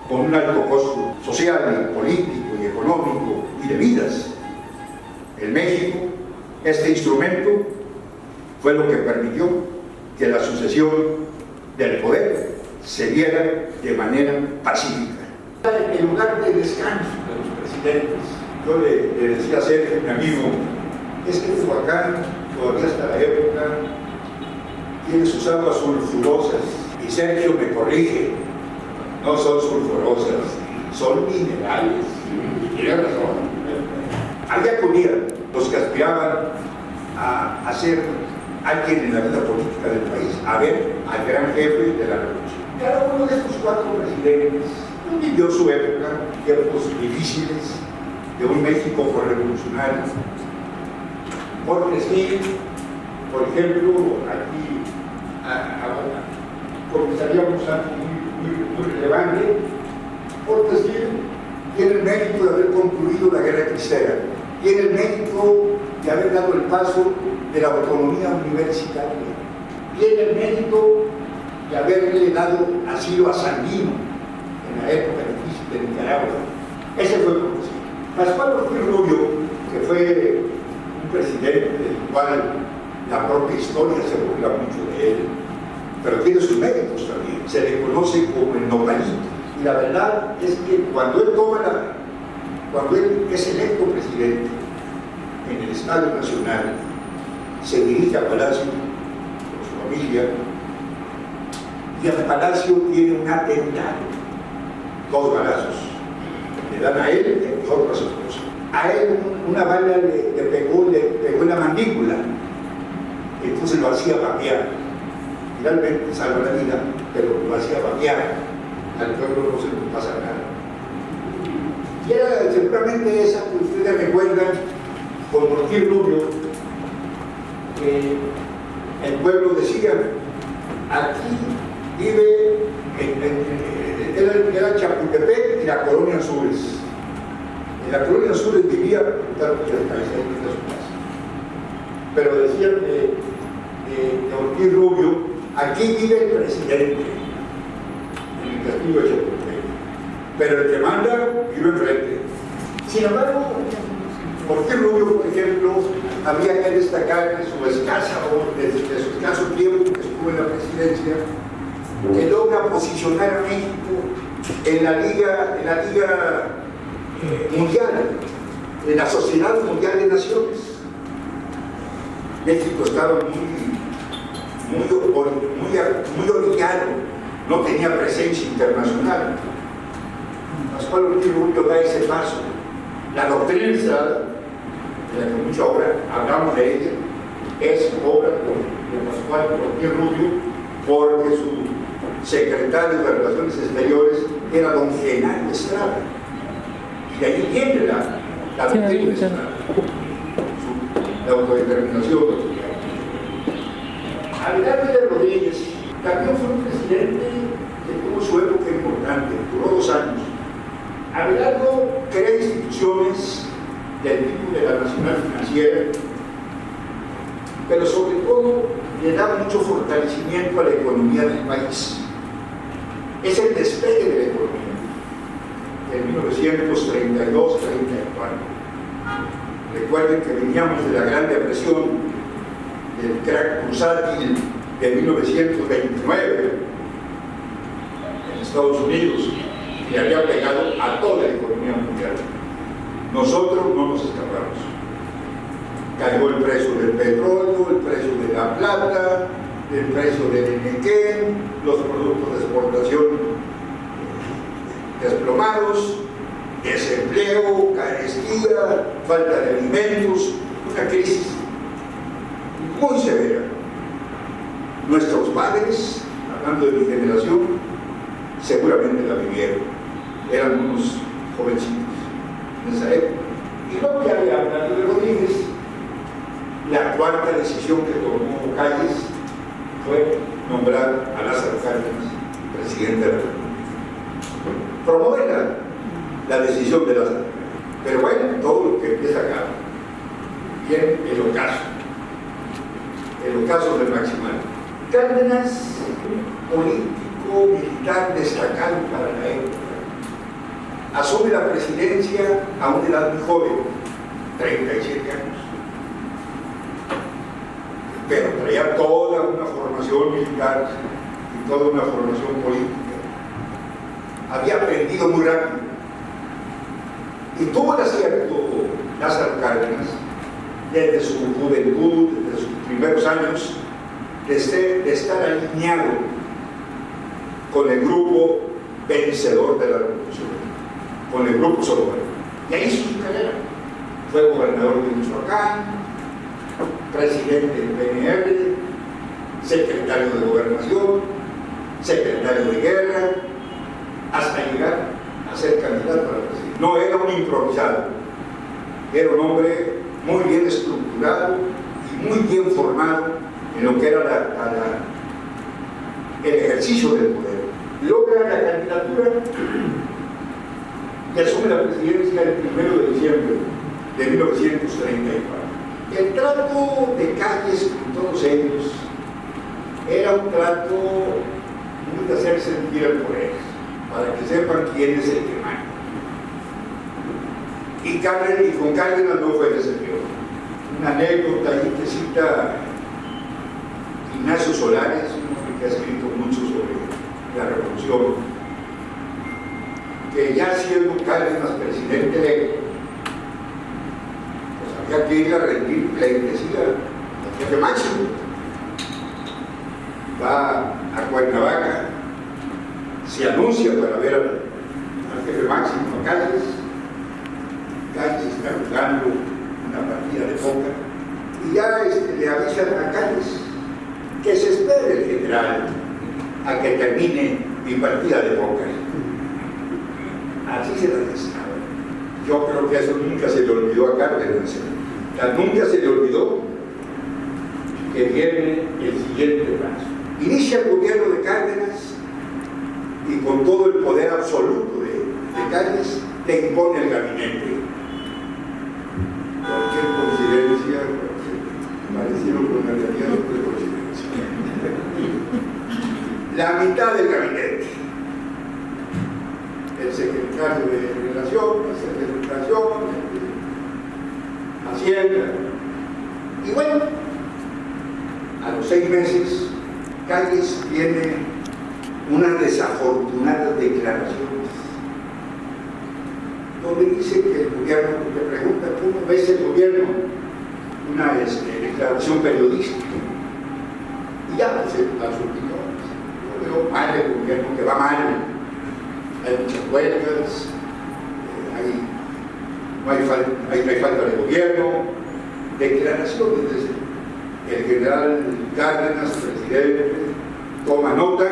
con un alto costo social, y político, y económico, y de vidas. En México, este instrumento fue lo que permitió que la sucesión del poder se diera de manera pacífica. El lugar de descanso de los presidentes, yo le decía a Sergio, mi amigo, es que Tehuacán, todavía hasta la época, tiene sus aguas sulfurosas, y Sergio me corrige, no son sulfurosas, son minerales, y tiene razón. Había comida los que aspiraban a ser alguien en la vida política del país, a ver al gran jefe de la revolución. Cada uno de estos 4 presidentes vivió su época, tiempos difíciles, de un México revolucionario. Porque por ejemplo, aquí comenzaríamos algo muy relevante. Porque tiene el mérito de haber concluido la guerra cristera, tiene el mérito de haber dado el paso de la autonomía universitaria, tiene el mérito de haberle dado asilo a Sandino en la época difícil de Nicaragua. Ese fue el conocido. Pascual Ortiz Rubio, que fue un presidente del cual la propia historia se burla mucho de él, pero tiene sus méritos también. Se le conoce como el nopalito. Y la verdad es que cuando él toma cuando él es electo presidente en el Estadio Nacional, se dirige a Palacio con su familia, y al Palacio tiene un atentado, 2 balazos. Le dan a él y otro a su esposa. A él una bala le pegó en la mandíbula, entonces lo hacía vapear. Finalmente salva la vida, pero lo hacía vapear. Al pueblo no se le pasa nada. Y era seguramente esa que ustedes recuerdan con Ortiz Rubio, que el pueblo decía: aquí vive, era Chapultepec y la Colonia Azures. En la Colonia Azures vivía tal vez de su casa. Pero decían de Ortiz Rubio: aquí vive el presidente, en el castillo de Chapultepec, pero el que manda vive enfrente. Sin embargo, Ortiz Rubio, por ejemplo, había que destacar de su escaso tiempo que estuvo en la presidencia, que logra posicionar a México en la Liga Mundial, en la Sociedad Mundial de Naciones. México estaba muy orillado, no tenía presencia internacional. Pascual Ortiz Rubio da ese paso. La doctrina Estrada, de la que mucha obra hablamos de ella, es obra de Pascual Ortiz Rubio, porque su secretario de Relaciones Exteriores era don Genaro Estrada. Y de ahí viene la doctrina Estrada, la autodeterminación. Abelardo de Rodríguez también fue un presidente que tuvo su época importante, duró 2 años. Abelardo crea instituciones del tipo de la Nacional Financiera, pero sobre todo le da mucho fortalecimiento a la economía del país. Es el despegue de la economía en 1932-34. Recuerden que veníamos de la Gran Depresión, del crack bursátil de 1929 en Estados Unidos, y había pegado a toda la economía mundial. Nosotros no nos escapamos. Cayó el precio del petróleo, el precio de la plata, el precio del nequén, los productos de exportación desplomados, desempleo, carestía, falta de alimentos, una crisis muy severa. Nuestros padres, hablando de mi generación, seguramente la vivieron. Eran unos jovencitos en esa época. Y lo que había hablado de Rodríguez, la cuarta decisión que tomó Calles fue nombrar a Lázaro Cárdenas presidente de la República. Promover la decisión de Lázaro. Pero bueno, todo lo que empieza acá viene el ocaso del Maximal. Cárdenas, político, militar destacado para la época, asume la presidencia a una edad muy joven, 37 años. Pero traía toda una formación militar y toda una formación política. Había aprendido muy rápido. Y tuvo el acierto Lázaro Cárdenas, desde su juventud, desde sus primeros años, de estar alineado con el grupo vencedor de la revolución, con el grupo Solórzano. Y ahí hizo su carrera. Fue gobernador de Michoacán, presidente del PNR, secretario de Gobernación, secretario de Guerra, hasta llegar a ser candidato a la presidencia. No era un improvisado, era un hombre muy bien estructurado y muy bien formado en lo que era el ejercicio del poder. Logra la candidatura y asume la presidencia el 1 de diciembre de 1934. El trato de Calles con todos ellos era un trato muy de hacer sentir el poder, para que sepan quién es el que manda. Y con Cárdenas no fue decepción. Una anécdota ahí que cita Ignacio Solares, un hombre que ha escrito mucho sobre la revolución, que ya siendo Cárdenas presidente electo, ya quiere a rendir pleitesía al jefe máximo. Va a Cuernavaca, se anuncia para ver al jefe máximo a Calles. Calles está jugando una partida de póker y ya le avisan a Calles que se espere el general a que termine mi partida de póker. Así se la necesitaba. Yo creo que eso nunca se le olvidó a Cárdenas. Nunca se le olvidó que viene el siguiente paso. Inicia el gobierno de Cárdenas y con todo el poder absoluto de Cárdenas te impone el gabinete. Cualquier coincidencia, parecido con la realidad de coincidencia. La mitad del gabinete. El secretario de Relaciones, el de Educación, el de Hacienda. Y bueno, a los 6 meses, Calles tiene unas desafortunadas declaraciones donde dice que el gobierno, le pregunta cómo ves el gobierno, una declaración periodística, y ya pues, a su opinión, yo veo mal el gobierno, que va mal, hay muchas huelgas, no hay falta de gobierno, declaraciones desde el general Cárdenas, presidente, toma nota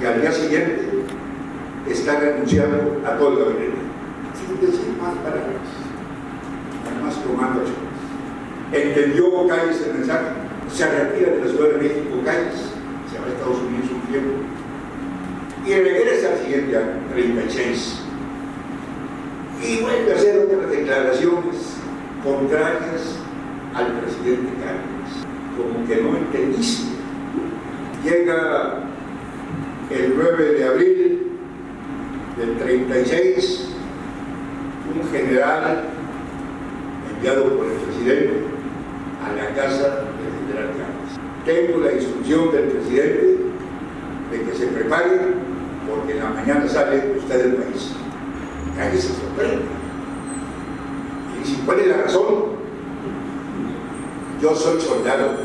y al día siguiente está renunciando a todo el gabinete, sin decir más palabras, además tomando acciones. Entendió Calles el mensaje, se retira de la Ciudad de México Calles, se va a Estados Unidos un tiempo y regresa al siguiente año, 36, y vuelve a hacer otras declaraciones contrarias al presidente Cárdenas, como que no entendiste. Llega el 9 de abril del 36, un general enviado por el presidente a la casa del general Cárdenas. Tengo la instrucción del presidente de que se prepare porque en la mañana sale usted del país. Calles se sorprende y dice: ¿cuál es la razón? Yo soy soldado,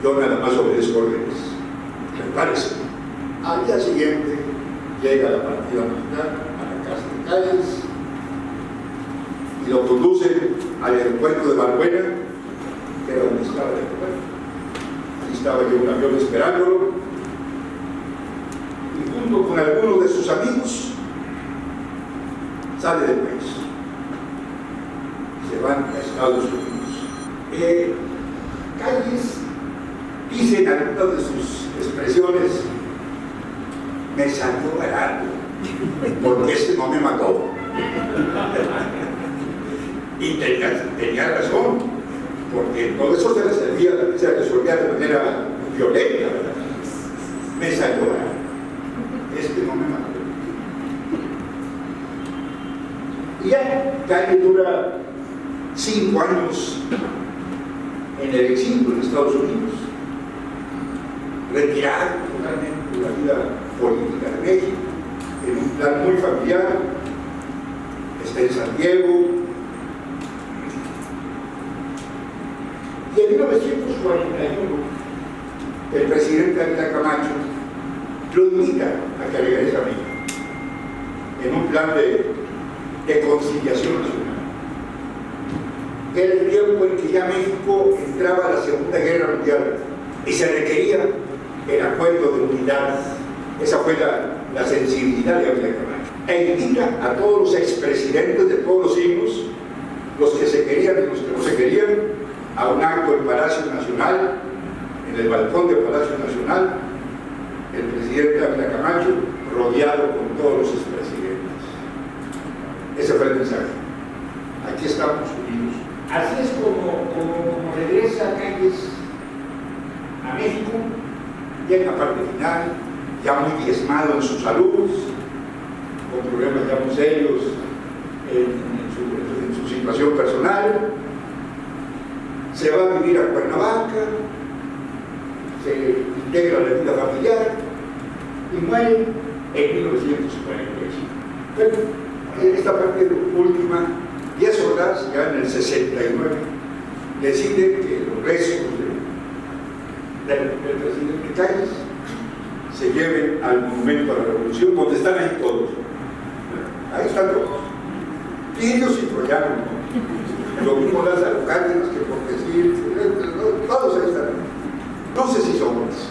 yo nada más obedezco órdenes. Prepárese. Al día siguiente llega la partida militar a la casa de Calles y lo conduce al aeropuerto de Balbuena, que era donde estaba el aeropuerto. Allí estaba yo un avión esperándolo, y junto con algunos de sus amigos sale del país. Se van a Estados Unidos. Calles dice en algunas de sus expresiones: me salió barato, porque este no me mató. Y tenía razón, porque todo eso se resolvía de manera violenta, ¿verdad? Me salió barato, este no me mató. Y ya, Calles dura 5 años en el exilio en Estados Unidos, retirado totalmente de la vida política de México, en un plan muy familiar. Está en San Diego, y en 1941 el presidente Ávila Camacho lo invita a que regrese a México en un plan de conciliación nacional. Era el tiempo en que ya México entraba a la Segunda Guerra Mundial y se requería el acuerdo de unidad. Esa fue la sensibilidad de Ávila Camacho. E invita a todos los expresidentes de todos los signos, los que se querían y los que no se querían, a un acto en Palacio Nacional, en el balcón del Palacio Nacional, el presidente Ávila Camacho rodeado con todos los expresidentes. Ese fue el mensaje. Aquí estamos unidos. Así es como regresa Calles a México, ya en la parte final, ya muy diezmado en su salud, con problemas ya muy serios en su situación personal. Se va a vivir a Cuernavaca, se integra a la vida familiar y muere en 1945. Bueno, esta parte última 10 horas, ya en el 69, deciden que los restos del presidente Calles se lleven al Monumento a la Revolución, donde están ahí todos. Ahí están todos. Tirios y troyanos, ¿no? Lo mismo Lázaro Cárdenas, que por decir, todos ahí están. No sé si son hombres.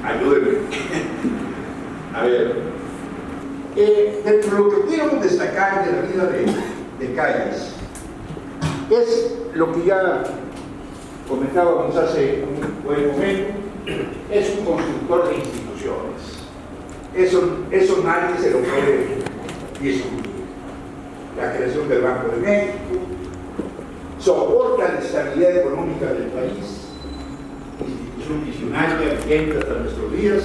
Ayúdenme. A ver. Dentro de lo que pudiéramos destacar de la vida de Calles es lo que ya comentábamos hace un buen momento, es un constructor de instituciones. Eso nadie se lo puede discutir. La creación del Banco de México soporta la estabilidad económica del país, institución visionaria vigente hasta nuestros días,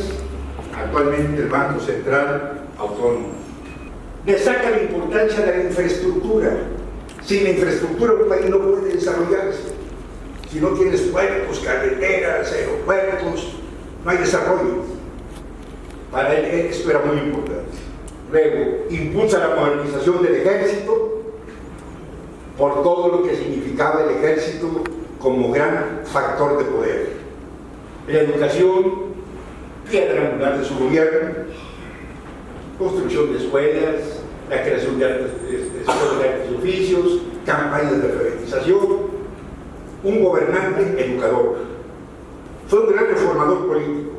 actualmente el Banco Central Autónomo. Destaca la importancia de la infraestructura. Sin la infraestructura un país no puede desarrollarse. Si no tienes puertos, carreteras, aeropuertos, no hay desarrollo. Para él esto era muy importante. Luego, impulsa la modernización del ejército por todo lo que significaba el ejército como gran factor de poder. La educación, piedra angular de su gobierno, construcción de escuelas, la creación de escuelas de artes y oficios, campañas de alfabetización, un gobernante educador. Fue un gran reformador político.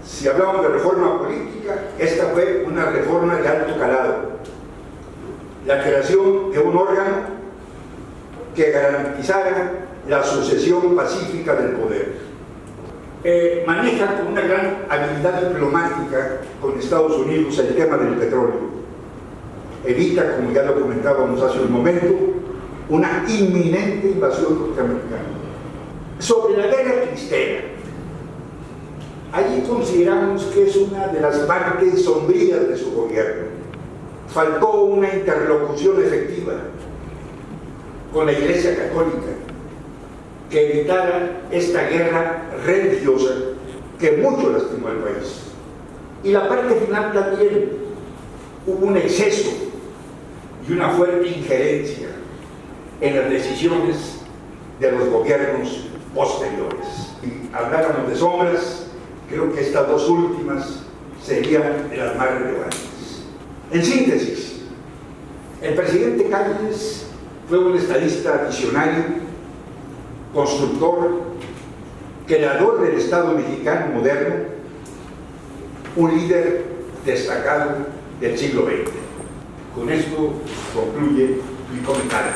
Si hablamos de reforma política, esta fue una reforma de alto calado. La creación de un órgano que garantizara la sucesión pacífica del poder. Maneja con una gran habilidad diplomática con Estados Unidos el tema del petróleo. Evita, como ya lo comentábamos hace un momento, una inminente invasión norteamericana. Sobre la guerra cristera, allí consideramos que es una de las partes sombrías de su gobierno. Faltó una interlocución efectiva con la Iglesia Católica que evitara esta guerra religiosa que mucho lastimó al país. Y la parte final también, hubo un exceso y una fuerte injerencia en las decisiones de los gobiernos posteriores. Si habláramos de sombras, creo que estas dos últimas serían de las más relevantes. En síntesis, el presidente Calles fue un estadista visionario, constructor, creador del Estado mexicano moderno, un líder destacado del siglo XX. Con esto concluye mi comentario.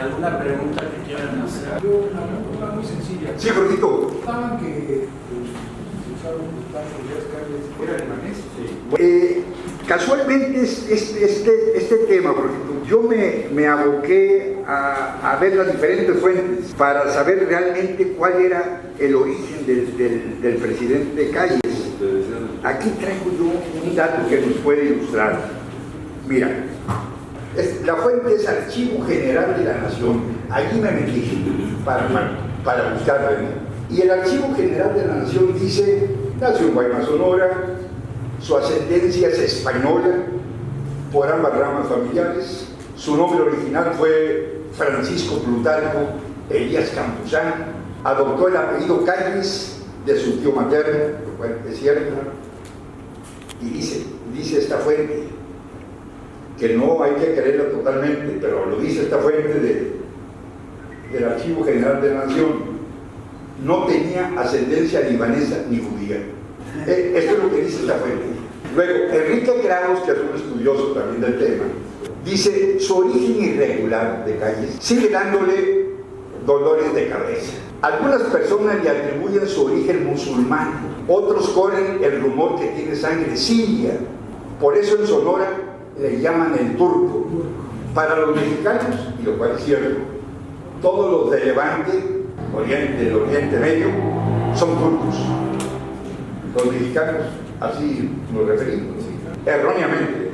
¿Alguna pregunta que quieran hacer? Yo, una muy sencilla. Sí, Jorgito. ¿Estaban que se usaron los tanques de Calles era libanés? Casualmente este tema, porque yo me aboqué a ver las diferentes fuentes para saber realmente cuál era el origen del presidente Calles. Aquí traigo yo un dato que nos puede ilustrar. Mira, la fuente es Archivo General de la Nación. Allí me metí para buscarlo. Y el Archivo General de la Nación dice: nació en Guaymas, Sonora, su ascendencia es española por ambas ramas familiares, su nombre original fue Francisco Plutarco Elías Campuzano, adoptó el apellido Calles de su tío materno, lo cual es cierto, y dice esta fuente, que no hay que creerla totalmente, pero lo dice esta fuente del Archivo General de la Nación, no tenía ascendencia libanesa ni judía. Esto es lo que dice esta fuente. Luego, Enrique Kraus, que es un estudioso también del tema, dice: su origen irregular de Calles sigue dándole dolores de cabeza. Algunas personas le atribuyen su origen musulmán, otros corren el rumor que tiene sangre siria. Por eso en Sonora le llaman el turco. Para los mexicanos, y lo cual es cierto, todos los de Levante, del Oriente Medio, son turcos. Los mexicanos, así nos referimos, erróneamente.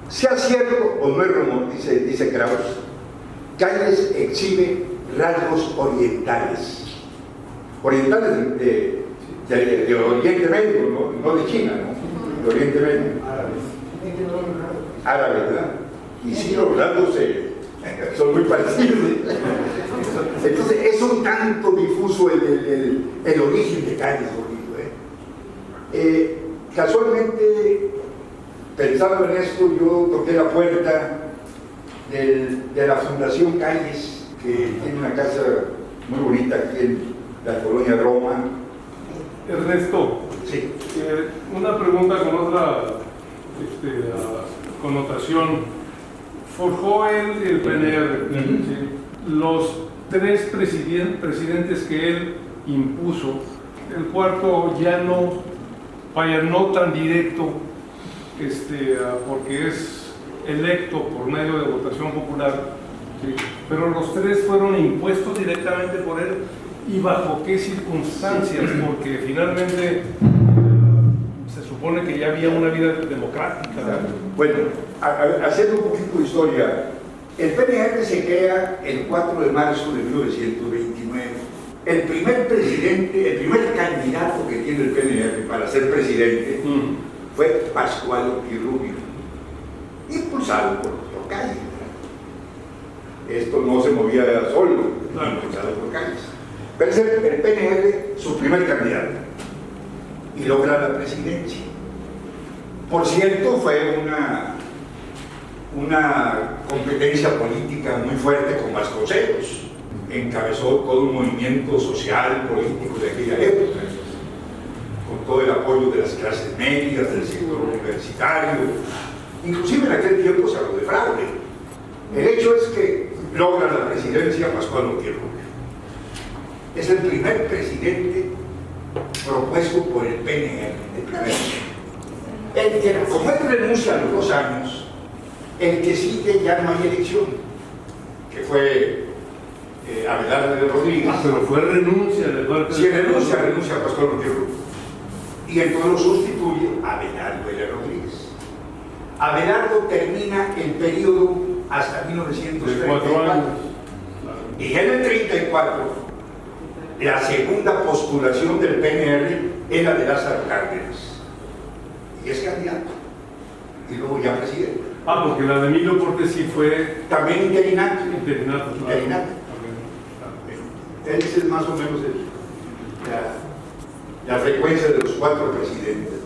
Sea cierto o no es rumor, dice Kraus, Calles exhibe rasgos orientales. Orientales de Oriente Medio, no de China, ¿no? De Oriente Medio. Árabes, ¿verdad? Y sí, los rasgos son muy parecidos. Entonces, es un tanto difuso el origen de Calles Gordillo. Casualmente, pensando en esto, yo toqué la puerta de la Fundación Calles, que tiene una casa muy bonita aquí en la colonia Roma. Ernesto, Sí. una pregunta con otra connotación. Forjó él el PNR. ¿Sí? Los 3 presidentes que él impuso, el cuarto ya no tan directo, porque es electo por medio de votación popular, ¿sí? Pero los 3 fueron impuestos directamente por él. ¿Y bajo qué circunstancias? Porque finalmente se supone que ya había una vida democrática. Bueno, haciendo un poquito de historia, el PNR se crea el 4 de marzo de 1929. El primer presidente, el primer candidato que tiene el PNR para ser presidente fue Pascual Ortiz Rubio, impulsado por Calles. Esto no se movía solo, impulsado por Calles. Pero es el PNR su primer candidato y logra la presidencia. Por cierto, fue una competencia política muy fuerte con Vasconcelos. Encabezó todo un movimiento social, político de aquella época, con todo el apoyo de las clases medias, del sector universitario. Inclusive en aquel tiempo se habló de fraude. El hecho es que logra la presidencia Pascual Ortiz Rubio. Es el primer presidente propuesto por el PNR, como él renuncia a los 2 años, el que sigue ya no hay elección, que fue Abelardo de Rodríguez. Pero fue renuncia de parte Si renuncia a Pascual Ortiz Rubio. Y entonces lo sustituye Abelardo de Rodríguez. Abelardo termina el periodo hasta 1934. Y en el 34, la segunda postulación del PNR era de Lázaro Cárdenas. Y es candidato. Y luego ya presidente. Porque la de Emilio Portes sí fue También interinato. interinato. Claro. Interinato. Esa es más o menos la frecuencia de los 4 presidentes.